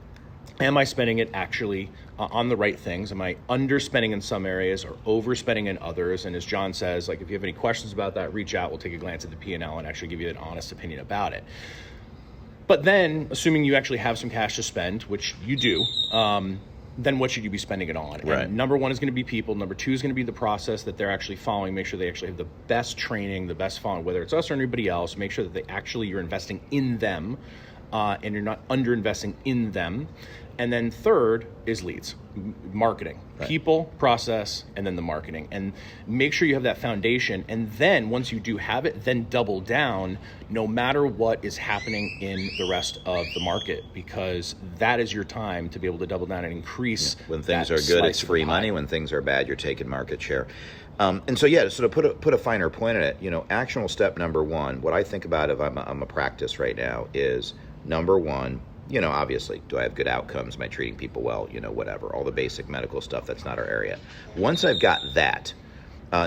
[SPEAKER 2] Am I spending it actually on the right things? Am I underspending in some areas or overspending in others? And as Jon says, like if you have any questions about that, reach out. We'll take a glance at the P&L and actually give you an honest opinion about it. But then, assuming you actually have some cash to spend, which you do, then what should you be spending it on?
[SPEAKER 3] Right.
[SPEAKER 2] And number one is going to be people. Number two is going to be the process that they're actually following. Make sure they actually have the best training, the best following, whether it's us or anybody else. Make sure that you're investing in them and you're not under-investing in them. And then third is leads, marketing, right. People, process, and then the marketing. And make sure you have that foundation. And then once you do have it, then double down no matter what is happening in the rest of the market, because that is your time to be able to double down and increase.
[SPEAKER 3] When things are good, it's free money. When things are bad, you're taking market share. And so to put a finer point on it, actionable step number one, what I think about if I'm a practice right now is number one, obviously, do I have good outcomes? Am I treating people well? Whatever, all the basic medical stuff, that's not our area. Once I've got that,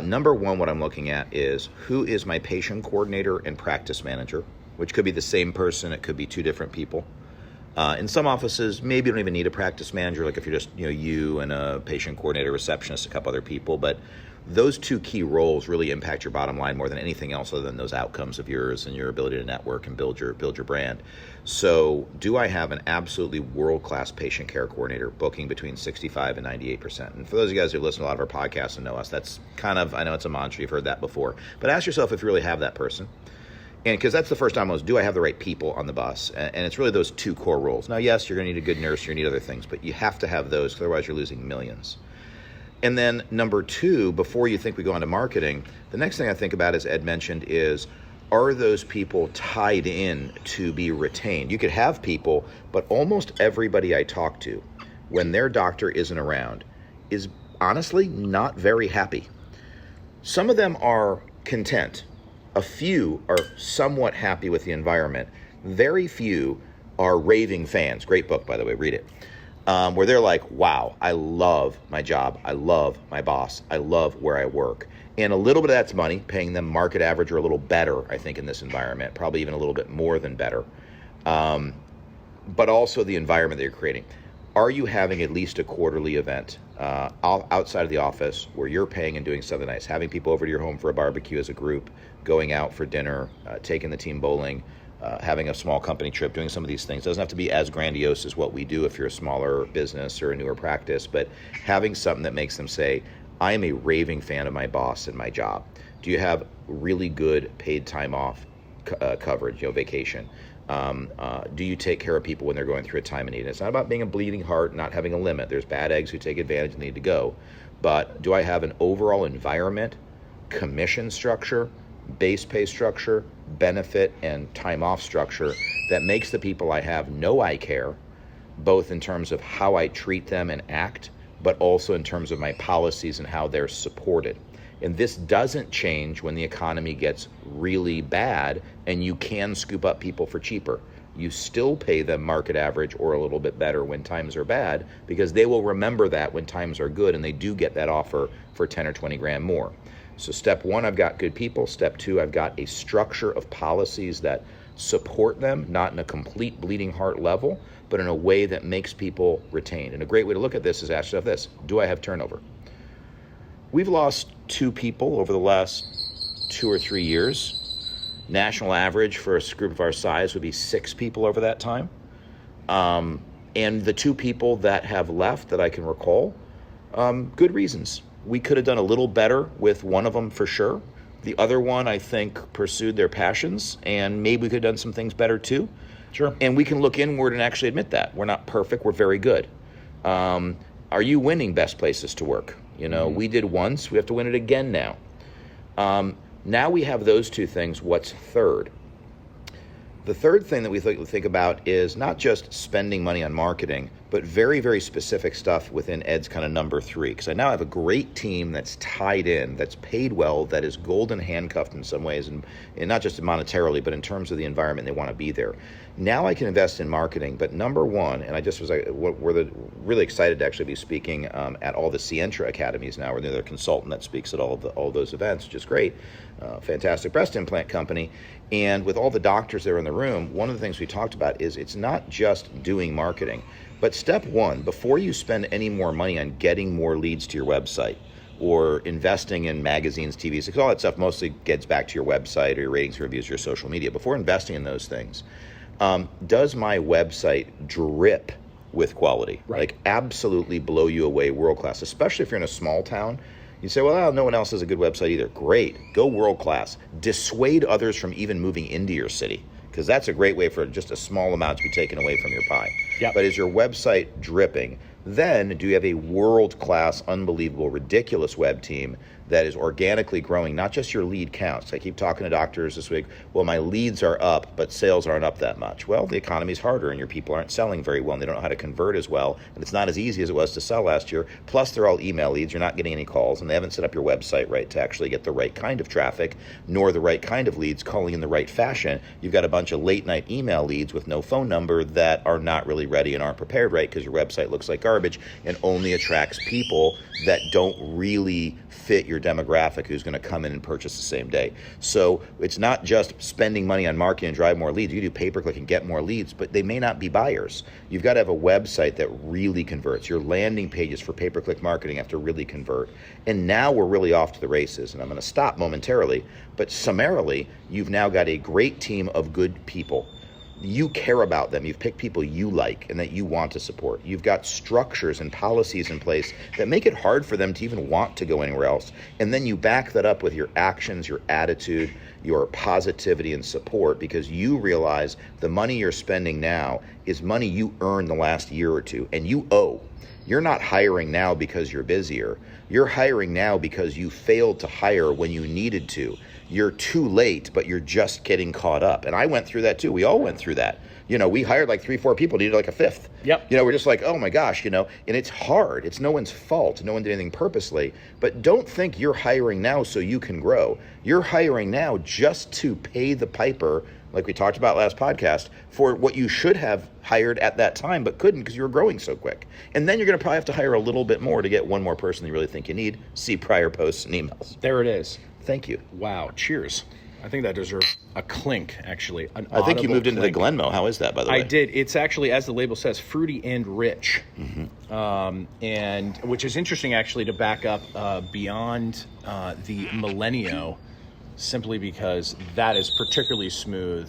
[SPEAKER 3] number one, what I'm looking at is who is my patient coordinator and practice manager, which could be the same person. It could be two different people. In some offices, maybe you don't even need a practice manager, like if you're just, you and a patient coordinator, receptionist, a couple other people, but those two key roles really impact your bottom line more than anything else other than those outcomes of yours and your ability to network and build your brand. So do I have an absolutely world-class patient care coordinator booking between 65 and 98%? And for those of you guys who listen to a lot of our podcasts and know us, that's kind of, I know it's a mantra, you've heard that before, but ask yourself if you really have that person. And because that's the first time do I have the right people on the bus? And it's really those two core roles. Now, yes, you're going to need a good nurse, you're going to need other things, but you have to have those, otherwise you're losing millions. And then number two, before you think we go on to marketing, the next thing I think about, as Ed mentioned, is are those people tied in to be retained? You could have people, but almost everybody I talk to, when their doctor isn't around, is honestly not very happy. Some of them are content. A few are somewhat happy with the environment. Very few are raving fans. Great book, by the way, read it. Where they're like, wow, I love my job. I love my boss. I love where I work. And a little bit of that's money, paying them market average or a little better, I think, in this environment, probably even a little bit more than better. But also the environment that you're creating. Are you having at least a quarterly event outside of the office where you're paying and doing something nice? Having people over to your home for a barbecue as a group, going out for dinner, taking the team bowling, having a small company trip, doing some of these things. It doesn't have to be as grandiose as what we do if you're a smaller business or a newer practice, but having something that makes them say, I am a raving fan of my boss and my job. Do you have really good paid time off coverage, vacation? Do you take care of people when they're going through a time of need? And it's not about being a bleeding heart, not having a limit. There's bad eggs who take advantage and need to go. But do I have an overall environment, commission structure, base pay structure, benefit, and time off structure that makes the people I have know I care, both in terms of how I treat them and act, but also in terms of my policies and how they're supported. And this doesn't change when the economy gets really bad and you can scoop up people for cheaper. You still pay them market average or a little bit better when times are bad, because they will remember that when times are good and they do get that offer for 10 or 20 grand more. So step one, I've got good people. Step two, I've got a structure of policies that support them, not in a complete bleeding heart level, but in a way that makes people retain. And a great way to look at this is ask yourself this: do I have turnover? We've lost 2 people over the last 2 or 3 years. National average for a group of our size would be 6 people over that time. And the 2 people that have left that I can recall, good reasons. We could have done a little better with one of them for sure. The other one, I think, pursued their passions, and maybe we could have done some things better too.
[SPEAKER 2] Sure.
[SPEAKER 3] And we can look inward and actually admit that. We're not perfect, we're very good. Are you winning best places to work? We did once, we have to win it again now. Now we have those 2 things. What's third? The third thing that we think about is not just spending money on marketing, but very, very specific stuff within Ed's kind of number 3. Because I now have a great team that's tied in, that's paid well, that is golden handcuffed in some ways, and not just monetarily, but in terms of the environment they want to be there. Now I can invest in marketing, but number 1, and I just was really excited to actually be speaking at all the Sientra academies now. We're the consultant that speaks at all those events, which is great. Fantastic breast implant company. And with all the doctors there in the room, one of the things we talked about is it's not just doing marketing, but step 1, before you spend any more money on getting more leads to your website or investing in magazines, TVs, because all that stuff mostly gets back to your website or your ratings, reviews, your social media. Before investing in those things, does my website drip with quality?
[SPEAKER 2] Right.
[SPEAKER 3] Like absolutely blow you away, world class, especially if you're in a small town. You say, well, no one else has a good website either. Great, go world class. Dissuade others from even moving into your city, because that's a great way for just a small amount to be taken away from your pie.
[SPEAKER 2] Yep.
[SPEAKER 3] But is your website dripping? Then do you have a world-class, unbelievable, ridiculous web team that is organically growing, not just your lead counts. I keep talking to doctors this week, well, my leads are up, but sales aren't up that much. Well, the economy's harder and your people aren't selling very well and they don't know how to convert as well, and it's not as easy as it was to sell last year. Plus, they're all email leads. You're not getting any calls, and they haven't set up your website right to actually get the right kind of traffic, nor the right kind of leads calling in the right fashion. You've got a bunch of late-night email leads with no phone number that are not really ready and aren't prepared right because your website looks like garbage and only attracts people that don't really fit your demographic who's going to come in and purchase the same day. So it's not just spending money on marketing and drive more leads. You do pay-per-click and get more leads, but they may not be buyers. You've got to have a website that really converts. Your landing pages for pay-per-click marketing have to really convert. And now we're really off to the races. And I'm going to stop momentarily, but summarily, you've now got a great team of good people. You care about them. You've picked people you like and that you want to support. You've got structures and policies in place that make it hard for them to even want to go anywhere else. And then you back that up with your actions, your attitude, your positivity and support, because you realize the money you're spending now is money you earned the last year or two and you owe. You're not hiring now because you're busier. You're hiring now because you failed to hire when you needed to. You're too late, but you're just getting caught up. And I went through that too. We all went through that. We hired like 3-4 people, needed like a fifth.
[SPEAKER 2] Yep.
[SPEAKER 3] We're just like, oh my gosh, and it's hard. It's no one's fault. No one did anything purposely. But don't think you're hiring now so you can grow. You're hiring now just to pay the piper like we talked about last podcast, for what you should have hired at that time but couldn't because you were growing so quick. And then you're going to probably have to hire a little bit more to get one more person you really think you need. See prior posts and emails.
[SPEAKER 2] There it is.
[SPEAKER 3] Thank you.
[SPEAKER 2] Wow. Cheers. I think that deserves a clink, actually.
[SPEAKER 3] I think you moved into the Glenmo. How is that, by the way?
[SPEAKER 2] I did. It's actually, as the label says, fruity and rich. And which is interesting, actually, to back up beyond the Millennial, simply because that is particularly smooth,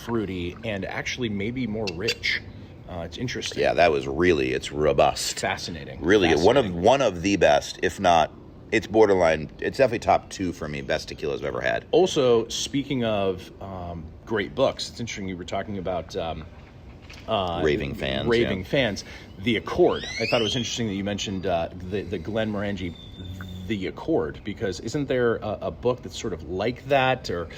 [SPEAKER 2] fruity, and actually maybe more rich. It's interesting.
[SPEAKER 3] Yeah, that was really, it's robust.
[SPEAKER 2] Fascinating.
[SPEAKER 3] Really,
[SPEAKER 2] Fascinating.
[SPEAKER 3] one of the best, if not, it's borderline, it's definitely top 2 for me, best tequilas I've ever had.
[SPEAKER 2] Also, speaking of great books, it's interesting you were talking about
[SPEAKER 3] raving fans.
[SPEAKER 2] Raving fans. The Accord. I thought it was interesting that you mentioned the Glenn Morangi, The Accord, because isn't there a book that's sort of like that? Or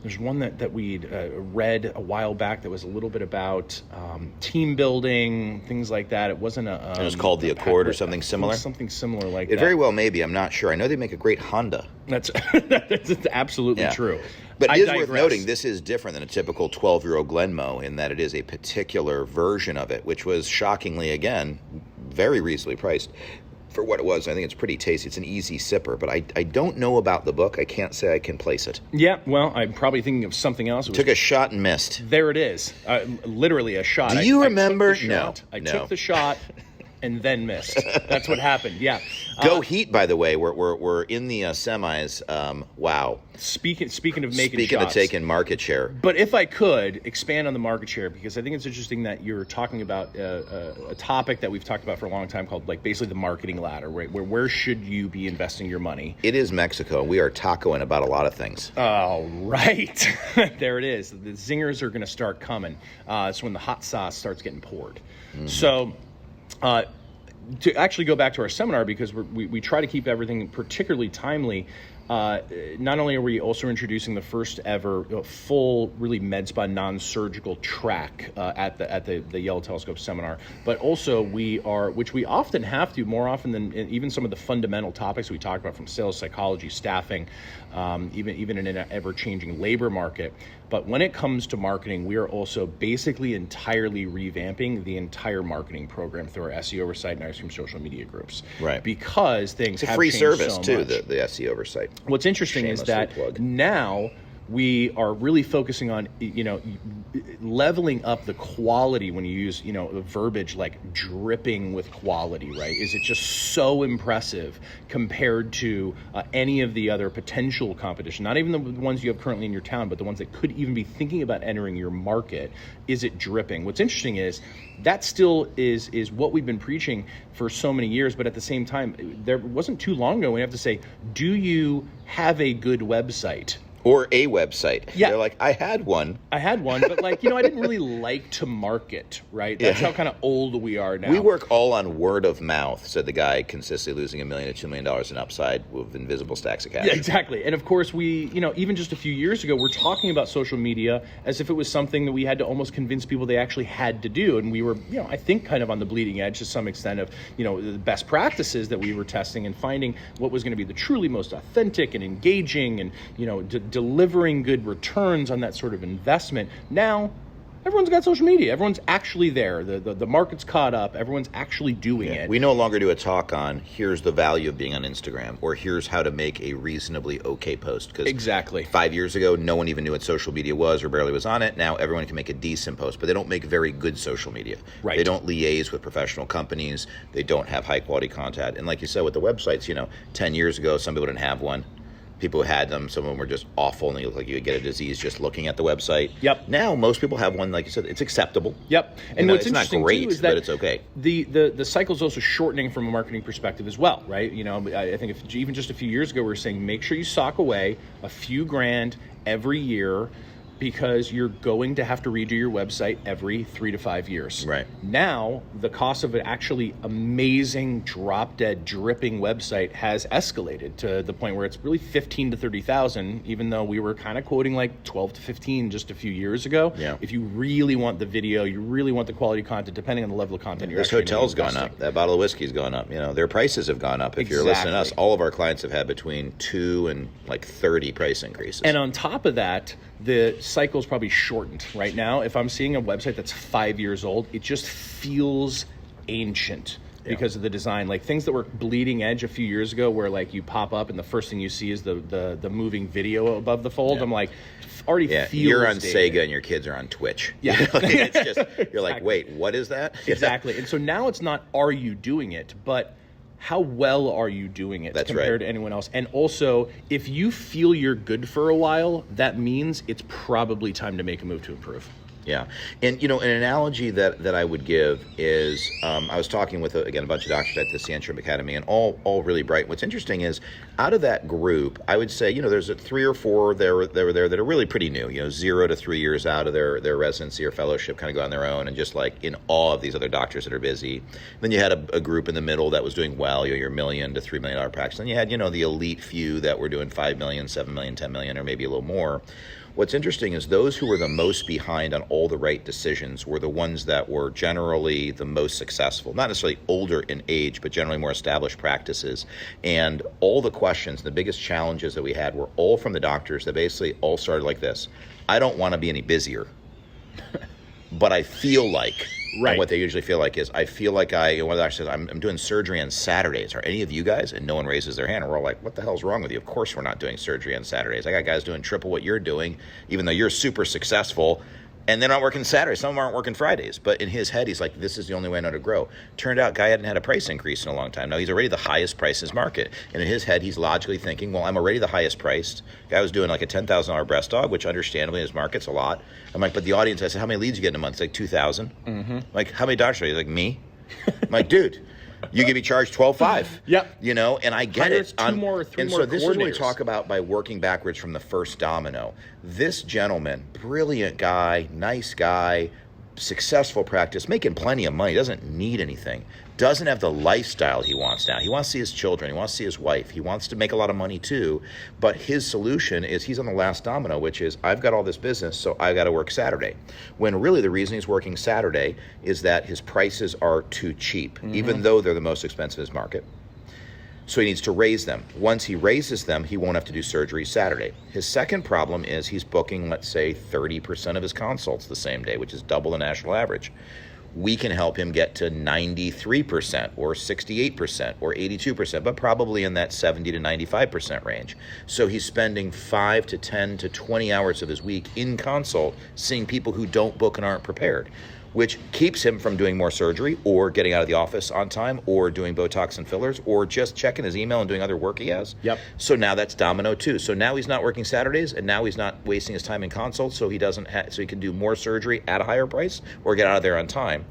[SPEAKER 2] there's one that we'd read a while back that was a little bit about team building, things like that. It wasn't
[SPEAKER 3] it was called The Accord or something similar?
[SPEAKER 2] Something similar like that.
[SPEAKER 3] It very well may be. I'm not sure. I know they make a great Honda.
[SPEAKER 2] That's absolutely true.
[SPEAKER 3] But it is worth noting, this is different than a typical 12-year-old Glenmo in that it is a particular version of it, which was shockingly, again, very reasonably priced. For what it was, I think it's pretty tasty. It's an easy sipper, but I don't know about the book. I can't say I can place it.
[SPEAKER 2] Yeah, well, I'm probably thinking of something else.
[SPEAKER 3] Took a shot and missed.
[SPEAKER 2] There it is. Literally a shot.
[SPEAKER 3] Do you remember?
[SPEAKER 2] I took the shot and then missed. That's what happened. Yeah.
[SPEAKER 3] Go Heat, by the way. We're in the semis. Wow.
[SPEAKER 2] Speaking of making
[SPEAKER 3] Speaking
[SPEAKER 2] shots.
[SPEAKER 3] of taking market share.
[SPEAKER 2] But if I could expand on the market share, because I think it's interesting that you're talking about a topic that we've talked about for a long time called, like, basically the marketing ladder, right? Where should you be investing your money?
[SPEAKER 3] It is Mexico. We are tacoing about a lot of things.
[SPEAKER 2] Oh, right. There it is. The zingers are going to start coming. It's when the hot sauce starts getting poured. So to actually go back to our seminar, because we try to keep everything particularly timely, not only are we also introducing the first ever full, really med spa non-surgical track at the YellowTelescope seminar, but also we are, which we often have to, more often than even some of the fundamental topics we talked about, from sales psychology, staffing, even in an ever-changing labor market. But when it comes to marketing, we are also basically entirely revamping the entire marketing program through our SEO oversight and our stream social media groups.
[SPEAKER 3] Right.
[SPEAKER 2] Because things have
[SPEAKER 3] free
[SPEAKER 2] changed
[SPEAKER 3] service
[SPEAKER 2] so
[SPEAKER 3] too,
[SPEAKER 2] much.
[SPEAKER 3] the SEO oversight.
[SPEAKER 2] What's interesting is that now we are really focusing on, leveling up the quality. When you use, verbiage like dripping with quality, right? Is it just so impressive compared to any of the other potential competition? Not even the ones you have currently in your town, but the ones that could even be thinking about entering your market. Is it dripping? What's interesting is that still is what we've been preaching for so many years, but at the same time, there wasn't too long ago we have to say, do you have a good website?
[SPEAKER 3] Or a website.
[SPEAKER 2] Yeah.
[SPEAKER 3] They're like, I had one,
[SPEAKER 2] but I didn't really like to market, right? That's how kind of old we are now.
[SPEAKER 3] We work all on word of mouth, said the guy consistently losing $1 million to $2 million in upside with invisible stacks of cash.
[SPEAKER 2] Yeah, exactly. And of course, we, even just a few years ago, we're talking about social media as if it was something that we had to almost convince people they actually had to do. And we were, I think kind of on the bleeding edge to some extent of, the best practices that we were testing and finding what was going to be the truly most authentic and engaging and, delivering good returns on that sort of investment. Now, everyone's got social media. Everyone's actually there. The market's caught up. Everyone's actually doing it.
[SPEAKER 3] We no longer do a talk on here's the value of being on Instagram or here's how to make a reasonably okay post.
[SPEAKER 2] Exactly.
[SPEAKER 3] 5 years ago, no one even knew what social media was or barely was on it. Now everyone can make a decent post, but they don't make very good social media.
[SPEAKER 2] Right.
[SPEAKER 3] They don't liaise with professional companies. They don't have high quality content. And like you said, with the websites, 10 years ago, some people didn't have one. People who had them, some of them were just awful, and they look like you would get a disease just looking at the website.
[SPEAKER 2] Yep.
[SPEAKER 3] Now, most people have one, like you said, it's acceptable.
[SPEAKER 2] Yep. And what's
[SPEAKER 3] it's not
[SPEAKER 2] interesting
[SPEAKER 3] great,
[SPEAKER 2] too is that
[SPEAKER 3] but it's okay.
[SPEAKER 2] The cycle's also shortening from a marketing perspective as well, right? I think if even just a few years ago we were saying make sure you sock away a few grand every year, because you're going to have to redo your website every 3 to 5 years.
[SPEAKER 3] Right.
[SPEAKER 2] Now, the cost of an actually amazing, drop-dead, dripping website has escalated to the point where it's really 15 to 30,000, even though we were kind of quoting like 12 to 15 just a few years ago.
[SPEAKER 3] Yeah.
[SPEAKER 2] If you really want the video, you really want the quality content, depending on the level of content you're
[SPEAKER 3] This
[SPEAKER 2] actually
[SPEAKER 3] hotel's gone
[SPEAKER 2] investing.
[SPEAKER 3] up. That bottle of whiskey's gone up. Their prices have gone up. If you're listening to us, all of our clients have had between 2 and like 30 price increases.
[SPEAKER 2] And on top of that, the cycle's probably shortened right now. If I'm seeing a website that's 5 years old, it just feels ancient. Because of the design, like things that were bleeding edge a few years ago, where like you pop up and the first thing you see is the moving video above the fold. I'm like, already feels
[SPEAKER 3] you're on
[SPEAKER 2] dated.
[SPEAKER 3] Sega and your kids are on Twitch.
[SPEAKER 2] Yeah,
[SPEAKER 3] It's just you're like, wait, what is that?
[SPEAKER 2] Exactly. And so now it's not are you doing it, but how well are you doing it compared to anyone else? And also, if you feel you're good for a while, that means it's probably time to make a move to improve.
[SPEAKER 3] Yeah. And, an analogy that I would give is I was talking with, again, a bunch of doctors at the Sandstrom Academy, and all really bright. What's interesting is out of that group, I would say, there's 3 or 4 that were there that are really pretty new, 0 to 3 years out of their residency or fellowship, kind of go on their own and just like in awe of these other doctors that are busy. Then you had a group in the middle that was doing well, your $1 million to $3 million practice. Then you had, the elite few that were doing $5 million, $7 million, $10 million, or maybe a little more. What's interesting is those who were the most behind on all the right decisions were the ones that were generally the most successful, not necessarily older in age, but generally more established practices. And all the questions, the biggest challenges that we had were all from the doctors that basically all started like this. I don't want to be any busier, but I feel like, and what they usually feel like is, I feel like one of the doctors says, I'm doing surgery on Saturdays. Are any of you guys? And no one raises their hand. And we're all like, what the hell's wrong with you? Of course we're not doing surgery on Saturdays. I got guys doing triple what you're doing, even though you're super successful. And they're not working Saturdays. Some of them aren't working Fridays. But in his head, he's like, this is the only way I know to grow. Turned out, guy hadn't had a price increase in a long time. Now, he's already the highest price in his market. And in his head, he's logically thinking, well, I'm already the highest priced. Guy was doing like a $10,000 breast dog, which understandably in his market's a lot. I'm like, but the audience, I said, how many leads you get in a month? It's like 2,000. Mm-hmm. Like, how many doctors are you? Like, me? I'm like, dude. You can be charged $12,500.
[SPEAKER 2] Yep.
[SPEAKER 3] And I get it.
[SPEAKER 2] 2 more, 3
[SPEAKER 3] and
[SPEAKER 2] more.
[SPEAKER 3] So this is what we talk about by working backwards from the first domino. This gentleman, brilliant guy, nice guy, successful practice, making plenty of money, doesn't need anything, doesn't have the lifestyle he wants now. He wants to see his children. He wants to see his wife. He wants to make a lot of money too. But his solution is he's on the last domino, which is I've got all this business, so I got to work Saturday. When really the reason he's working Saturday is that his prices are too cheap, even though they're the most expensive in his market. So he needs to raise them. Once he raises them, he won't have to do surgery Saturday. His second problem is he's booking, let's say, 30% of his consults the same day, which is double the national average. We can help him get to 93% or 68% or 82%, but probably in that 70 to 95% range. So he's spending 5 to 10 to 20 hours of his week in consult seeing people who don't book and aren't prepared, which keeps him from doing more surgery or getting out of the office on time or doing Botox and fillers or just checking his email and doing other work he has.
[SPEAKER 2] Yep.
[SPEAKER 3] So now that's domino 2. So now he's not working Saturdays and now he's not wasting his time in consults, so he doesn't so he can do more surgery at a higher price or get out of there on time.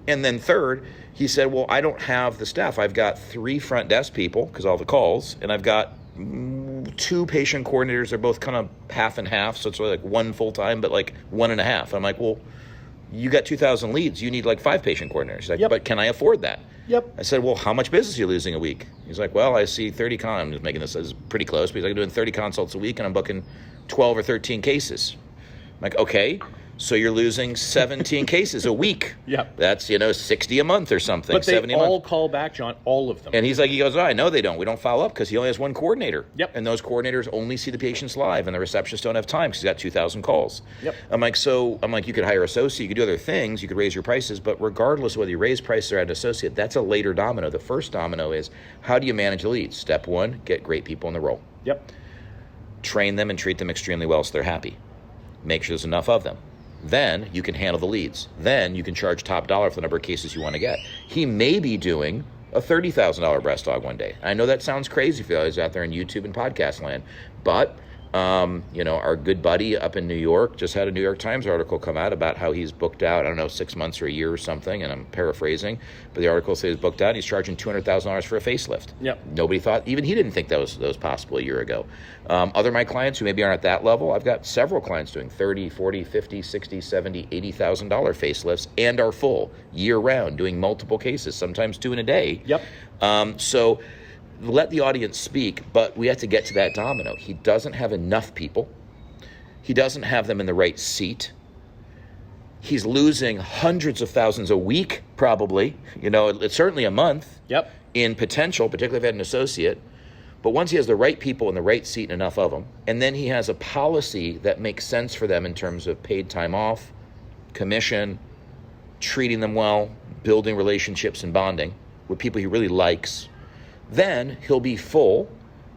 [SPEAKER 3] And then third, he said, well, I don't have the staff. I've got 3 front desk people because all the calls, and I've got 2 patient coordinators. They're both kind of half and half, so it's really like 1 full-time, but like 1.5. I'm like, well, you got 2,000 leads. You need like 5 patient coordinators. He's like, but can I afford that?
[SPEAKER 2] Yep.
[SPEAKER 3] I said, well, how much business are you losing a week? He's like, well, I see 30 I'm just making this as pretty close, but he's like, I'm doing 30 consults a week and I'm booking 12 or 13 cases. I'm like, okay, so you're losing 17 cases a week.
[SPEAKER 2] Yep.
[SPEAKER 3] That's, 60 a month or something.
[SPEAKER 2] But they
[SPEAKER 3] 70 a month.
[SPEAKER 2] all call back, John, all of them.
[SPEAKER 3] And he's like, he goes, oh, I know they don't. We don't follow up because he only has 1 coordinator.
[SPEAKER 2] Yep.
[SPEAKER 3] And those coordinators only see the patients live, and the receptionists don't have time because he's got 2,000 calls.
[SPEAKER 2] Yep.
[SPEAKER 3] I'm like, you could hire an associate, you could do other things, you could raise your prices, but regardless of whether you raise prices or add an associate, that's a later domino. The first domino is, how do you manage the leads? Step 1, get great people in the role.
[SPEAKER 2] Yep.
[SPEAKER 3] Train them and treat them extremely well so they're happy. Make sure there's enough of them. Then you can handle the leads. Then you can charge top dollar for the number of cases you want to get. He may be doing a $30,000 breast dog one day. I know that sounds crazy for those out there in YouTube and podcast land, but our good buddy up in New York just had a New York Times article come out about how he's booked out, 6 months or a year or something, and I'm paraphrasing, but the article says he's booked out, he's charging $200,000 for a facelift.
[SPEAKER 2] Yep.
[SPEAKER 3] Nobody thought, even he didn't think that was possible a year ago. Other my clients who maybe aren't at that level, I've got several clients doing $30,000, $40,000, $50,000, $60,000, $70,000, $80,000 facelifts and are full year round, doing multiple cases, sometimes 2 in a day.
[SPEAKER 2] Yep.
[SPEAKER 3] So let the audience speak, but we have to get to that domino. He doesn't have enough people. He doesn't have them in the right seat. He's losing hundreds of thousands a week, probably. It's certainly a month.
[SPEAKER 2] Yep.
[SPEAKER 3] In potential, particularly if I had an associate. But once he has the right people in the right seat and enough of them, and then he has a policy that makes sense for them in terms of paid time off, commission, treating them well, building relationships and bonding with people he really likes, then he'll be full,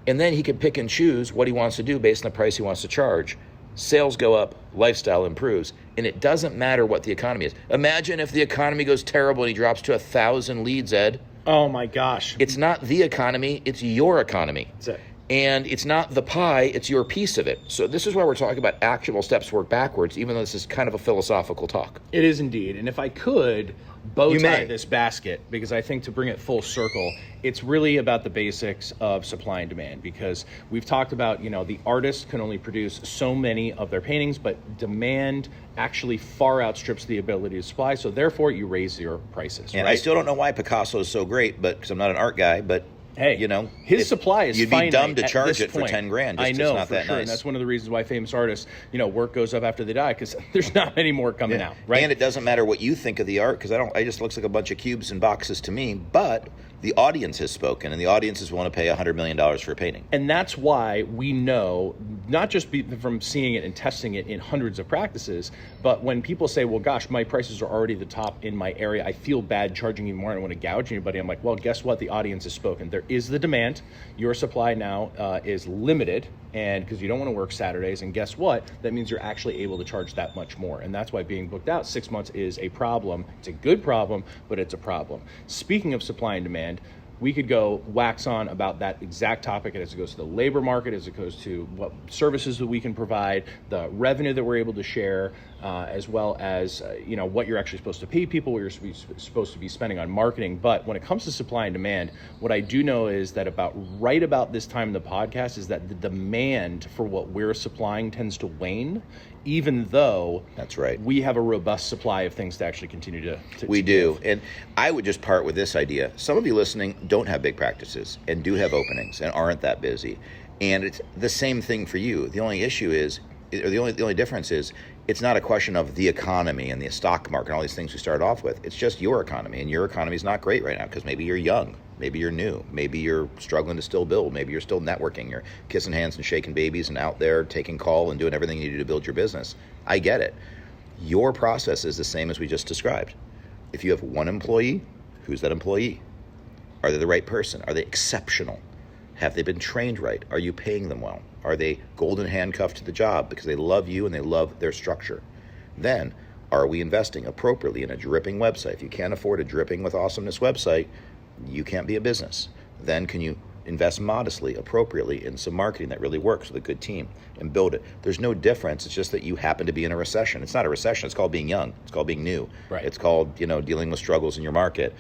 [SPEAKER 3] and then he can pick and choose what he wants to do based on the price he wants to charge. Sales go up, lifestyle improves, and it doesn't matter what the economy is. Imagine if the economy goes terrible and he drops to 1,000 leads, Ed.
[SPEAKER 2] Oh my gosh.
[SPEAKER 3] It's not the economy, it's your economy.
[SPEAKER 2] That's it.
[SPEAKER 3] And it's not the pie, it's your piece of it. So this is why we're talking about actionable steps to work backwards, even though this is kind of a philosophical talk.
[SPEAKER 2] It is indeed. And if I could bow
[SPEAKER 3] You
[SPEAKER 2] tie
[SPEAKER 3] may.
[SPEAKER 2] this basket, because I think to bring it full circle, it's really about the basics of supply and demand, because we've talked about, the artist can only produce so many of their paintings, but demand actually far outstrips the ability to supply. So therefore you raise your prices.
[SPEAKER 3] And
[SPEAKER 2] right?
[SPEAKER 3] I still don't know why Picasso is so great, but because I'm not an art guy, but
[SPEAKER 2] hey, his supply is
[SPEAKER 3] you'd be
[SPEAKER 2] finite
[SPEAKER 3] dumb to
[SPEAKER 2] at
[SPEAKER 3] charge
[SPEAKER 2] this
[SPEAKER 3] it for
[SPEAKER 2] point.
[SPEAKER 3] 10 grand.
[SPEAKER 2] I
[SPEAKER 3] Just
[SPEAKER 2] know,
[SPEAKER 3] it's not
[SPEAKER 2] for
[SPEAKER 3] that
[SPEAKER 2] sure.
[SPEAKER 3] nice.
[SPEAKER 2] And that's one of the reasons why famous artists, work goes up after they die, because there's not many more coming out, right?
[SPEAKER 3] And it doesn't matter what you think of the art, because it just looks like a bunch of cubes and boxes to me, but the audience has spoken, and the audience is willing to pay $100 million for a painting.
[SPEAKER 2] And that's why we know, not just from seeing it and testing it in hundreds of practices, but when people say, well, gosh, my prices are already the top in my area, I feel bad charging even more, I don't want to gouge anybody. I'm like, well, guess what? The audience has spoken. There is the demand. Your supply now is limited, and because you don't want to work Saturdays, and guess what? That means you're actually able to charge that much more. And that's why being booked out 6 months is a problem. It's a good problem, but it's a problem. Speaking of supply and demand, we could go wax on about that exact topic as it goes to the labor market, as it goes to what services that we can provide, the revenue that we're able to share, as well as what you're actually supposed to pay people, what you're supposed to be spending on marketing. But when it comes to supply and demand, what I do know is that right about this time in the podcast is that the demand for what we're supplying tends to wane, even though
[SPEAKER 3] That's right.
[SPEAKER 2] we have a robust supply of things to actually continue to
[SPEAKER 3] We
[SPEAKER 2] to
[SPEAKER 3] do.
[SPEAKER 2] give.
[SPEAKER 3] And I would just part with this idea. Some of you listening don't have big practices and do have openings and aren't that busy. And it's the same thing for you. The only issue is, or the only difference is, it's not a question of the economy and the stock market and all these things we started off with. It's just your economy. And your economy is not great right now because maybe you're young. Maybe you're new. Maybe you're struggling to still build. Maybe you're still networking. You're kissing hands and shaking babies and out there taking call and doing everything you do to build your business. I get it. Your process is the same as we just described. If you have one employee, who's that employee? Are they the right person? Are they exceptional? Have they been trained right? Are you paying them well? Are they golden handcuffed to the job because they love you and they love their structure? Then, are we investing appropriately in a dripping website? If you can't afford a dripping with awesomeness website, you can't be a business. Then can you invest modestly, appropriately in some marketing that really works with a good team and build it? There's no difference. It's just that you happen to be in a recession. It's not a recession. It's called being young. It's called being new.
[SPEAKER 2] Right.
[SPEAKER 3] It's called, dealing with struggles in your market.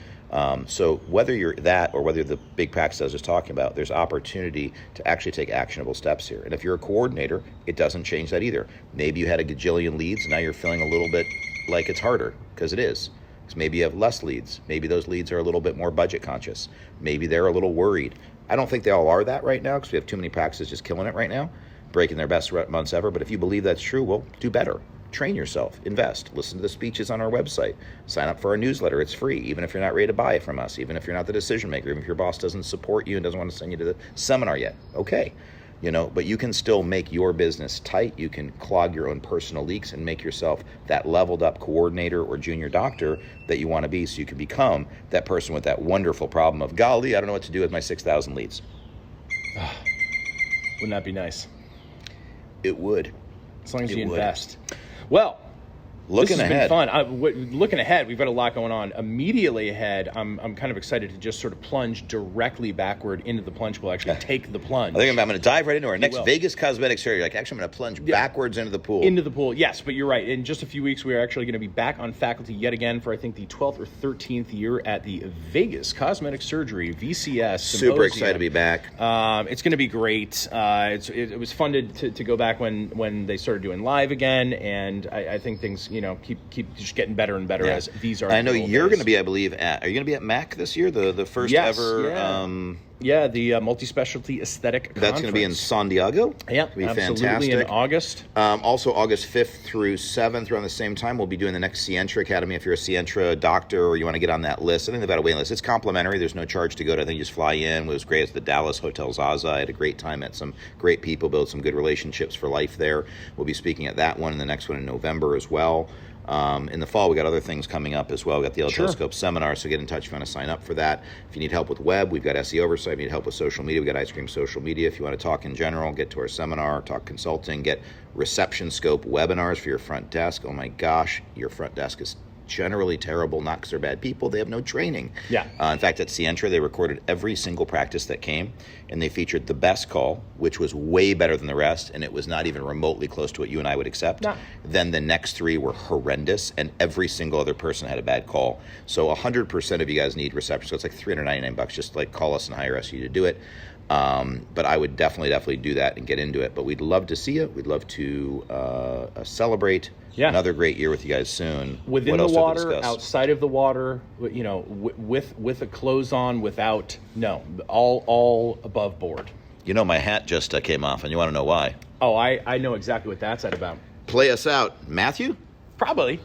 [SPEAKER 3] So whether you're that or whether the big practice I was just talking about, there's opportunity to actually take actionable steps here. And if you're a coordinator, it doesn't change that either. Maybe you had a gajillion leads, and now you're feeling a little bit like it's harder, because it is. Because maybe you have less leads. Maybe those leads are a little bit more budget conscious. Maybe they're a little worried. I don't think they all are that right now, because we have too many practices just killing it right now, breaking their best months ever. But if you believe that's true, well, do better. Train yourself, invest, listen to the speeches on our website, sign up for our newsletter. It's free, even if you're not ready to buy it from us, even if you're not the decision maker, even if your boss doesn't support you and doesn't want to send you to the seminar yet. Okay. But you can still make your business tight. You can clog your own personal leaks and make yourself that leveled up coordinator or junior doctor that you want to be, so you can become that person with that wonderful problem of, golly, I don't know what to do with my 6,000 leads.
[SPEAKER 2] Wouldn't that be nice?
[SPEAKER 3] It would.
[SPEAKER 2] As long as
[SPEAKER 3] It
[SPEAKER 2] you
[SPEAKER 3] would.
[SPEAKER 2] invest. Well,
[SPEAKER 3] Looking
[SPEAKER 2] this has
[SPEAKER 3] ahead.
[SPEAKER 2] been fun. Looking ahead, we've got a lot going on. Immediately ahead, I'm kind of excited to just sort of plunge directly backward into the plunge pool. Actually, take the plunge.
[SPEAKER 3] I think I'm going to dive right into our next
[SPEAKER 2] will.
[SPEAKER 3] Vegas cosmetics area. Actually, I'm going to plunge backwards into the pool.
[SPEAKER 2] Into the pool, yes, but you're right. In just a few weeks, we are actually going to be back on faculty yet again for, I think, the 12th or 13th year at the Vegas Cosmetic Surgery, VCS.
[SPEAKER 3] Super excited to be back.
[SPEAKER 2] It's going to be great. It was fun to go back when they started doing live again, and I think things, keep just getting better and better as these are.
[SPEAKER 3] I know you're going to be, I believe, are you going to be at MAC this year? The first
[SPEAKER 2] Yes,
[SPEAKER 3] ever
[SPEAKER 2] yeah. Yeah, the multi-specialty aesthetic conference.
[SPEAKER 3] That's going to be in San Diego.
[SPEAKER 2] Yeah,
[SPEAKER 3] It'll be
[SPEAKER 2] absolutely,
[SPEAKER 3] fantastic.
[SPEAKER 2] in August.
[SPEAKER 3] Also, August 5th through 7th, around the same time, we'll be doing the next Sientra Academy. If you're a Sientra doctor or you want to get on that list, I think they've got a waiting list. It's complimentary. There's no charge to go to. I think you just fly in. It was great. It's the Dallas Hotel Zaza. I had a great time. Met some great people, built some good relationships for life there. We'll be speaking at that one and the next one in November as well. In the fall, we got other things coming up as well. We got the YellowTelescope seminar, so get in touch if you want to sign up for that. If you need help with web, we've got SEO oversight. If you need help with social media, we got Ice Cream Social Media. If you want to talk in general, get to our seminar, talk consulting, get Reception Scope webinars for your front desk. Oh my gosh, your front desk is generally terrible, not because they're bad people, they have no training.
[SPEAKER 2] Yeah.
[SPEAKER 3] In fact, at Sientra, they recorded every single practice that came, and they featured the best call, which was way better than the rest, and it was not even remotely close to what you and I would accept.
[SPEAKER 2] No.
[SPEAKER 3] Then the next 3 were horrendous, and every single other person had a bad call. So 100% of you guys need reception, so it's like $399. Just like call us and hire us to do it. But I would definitely do that and get into it. But we'd love to see you. We'd love to celebrate another great year with you guys soon.
[SPEAKER 2] Within the water, outside of the water, you know, with the clothes on, without, no, all above board.
[SPEAKER 3] You know, my hat just came off, and you want to know why?
[SPEAKER 2] Oh, I know exactly what that's about.
[SPEAKER 3] Play us out. Matthew?
[SPEAKER 2] Probably.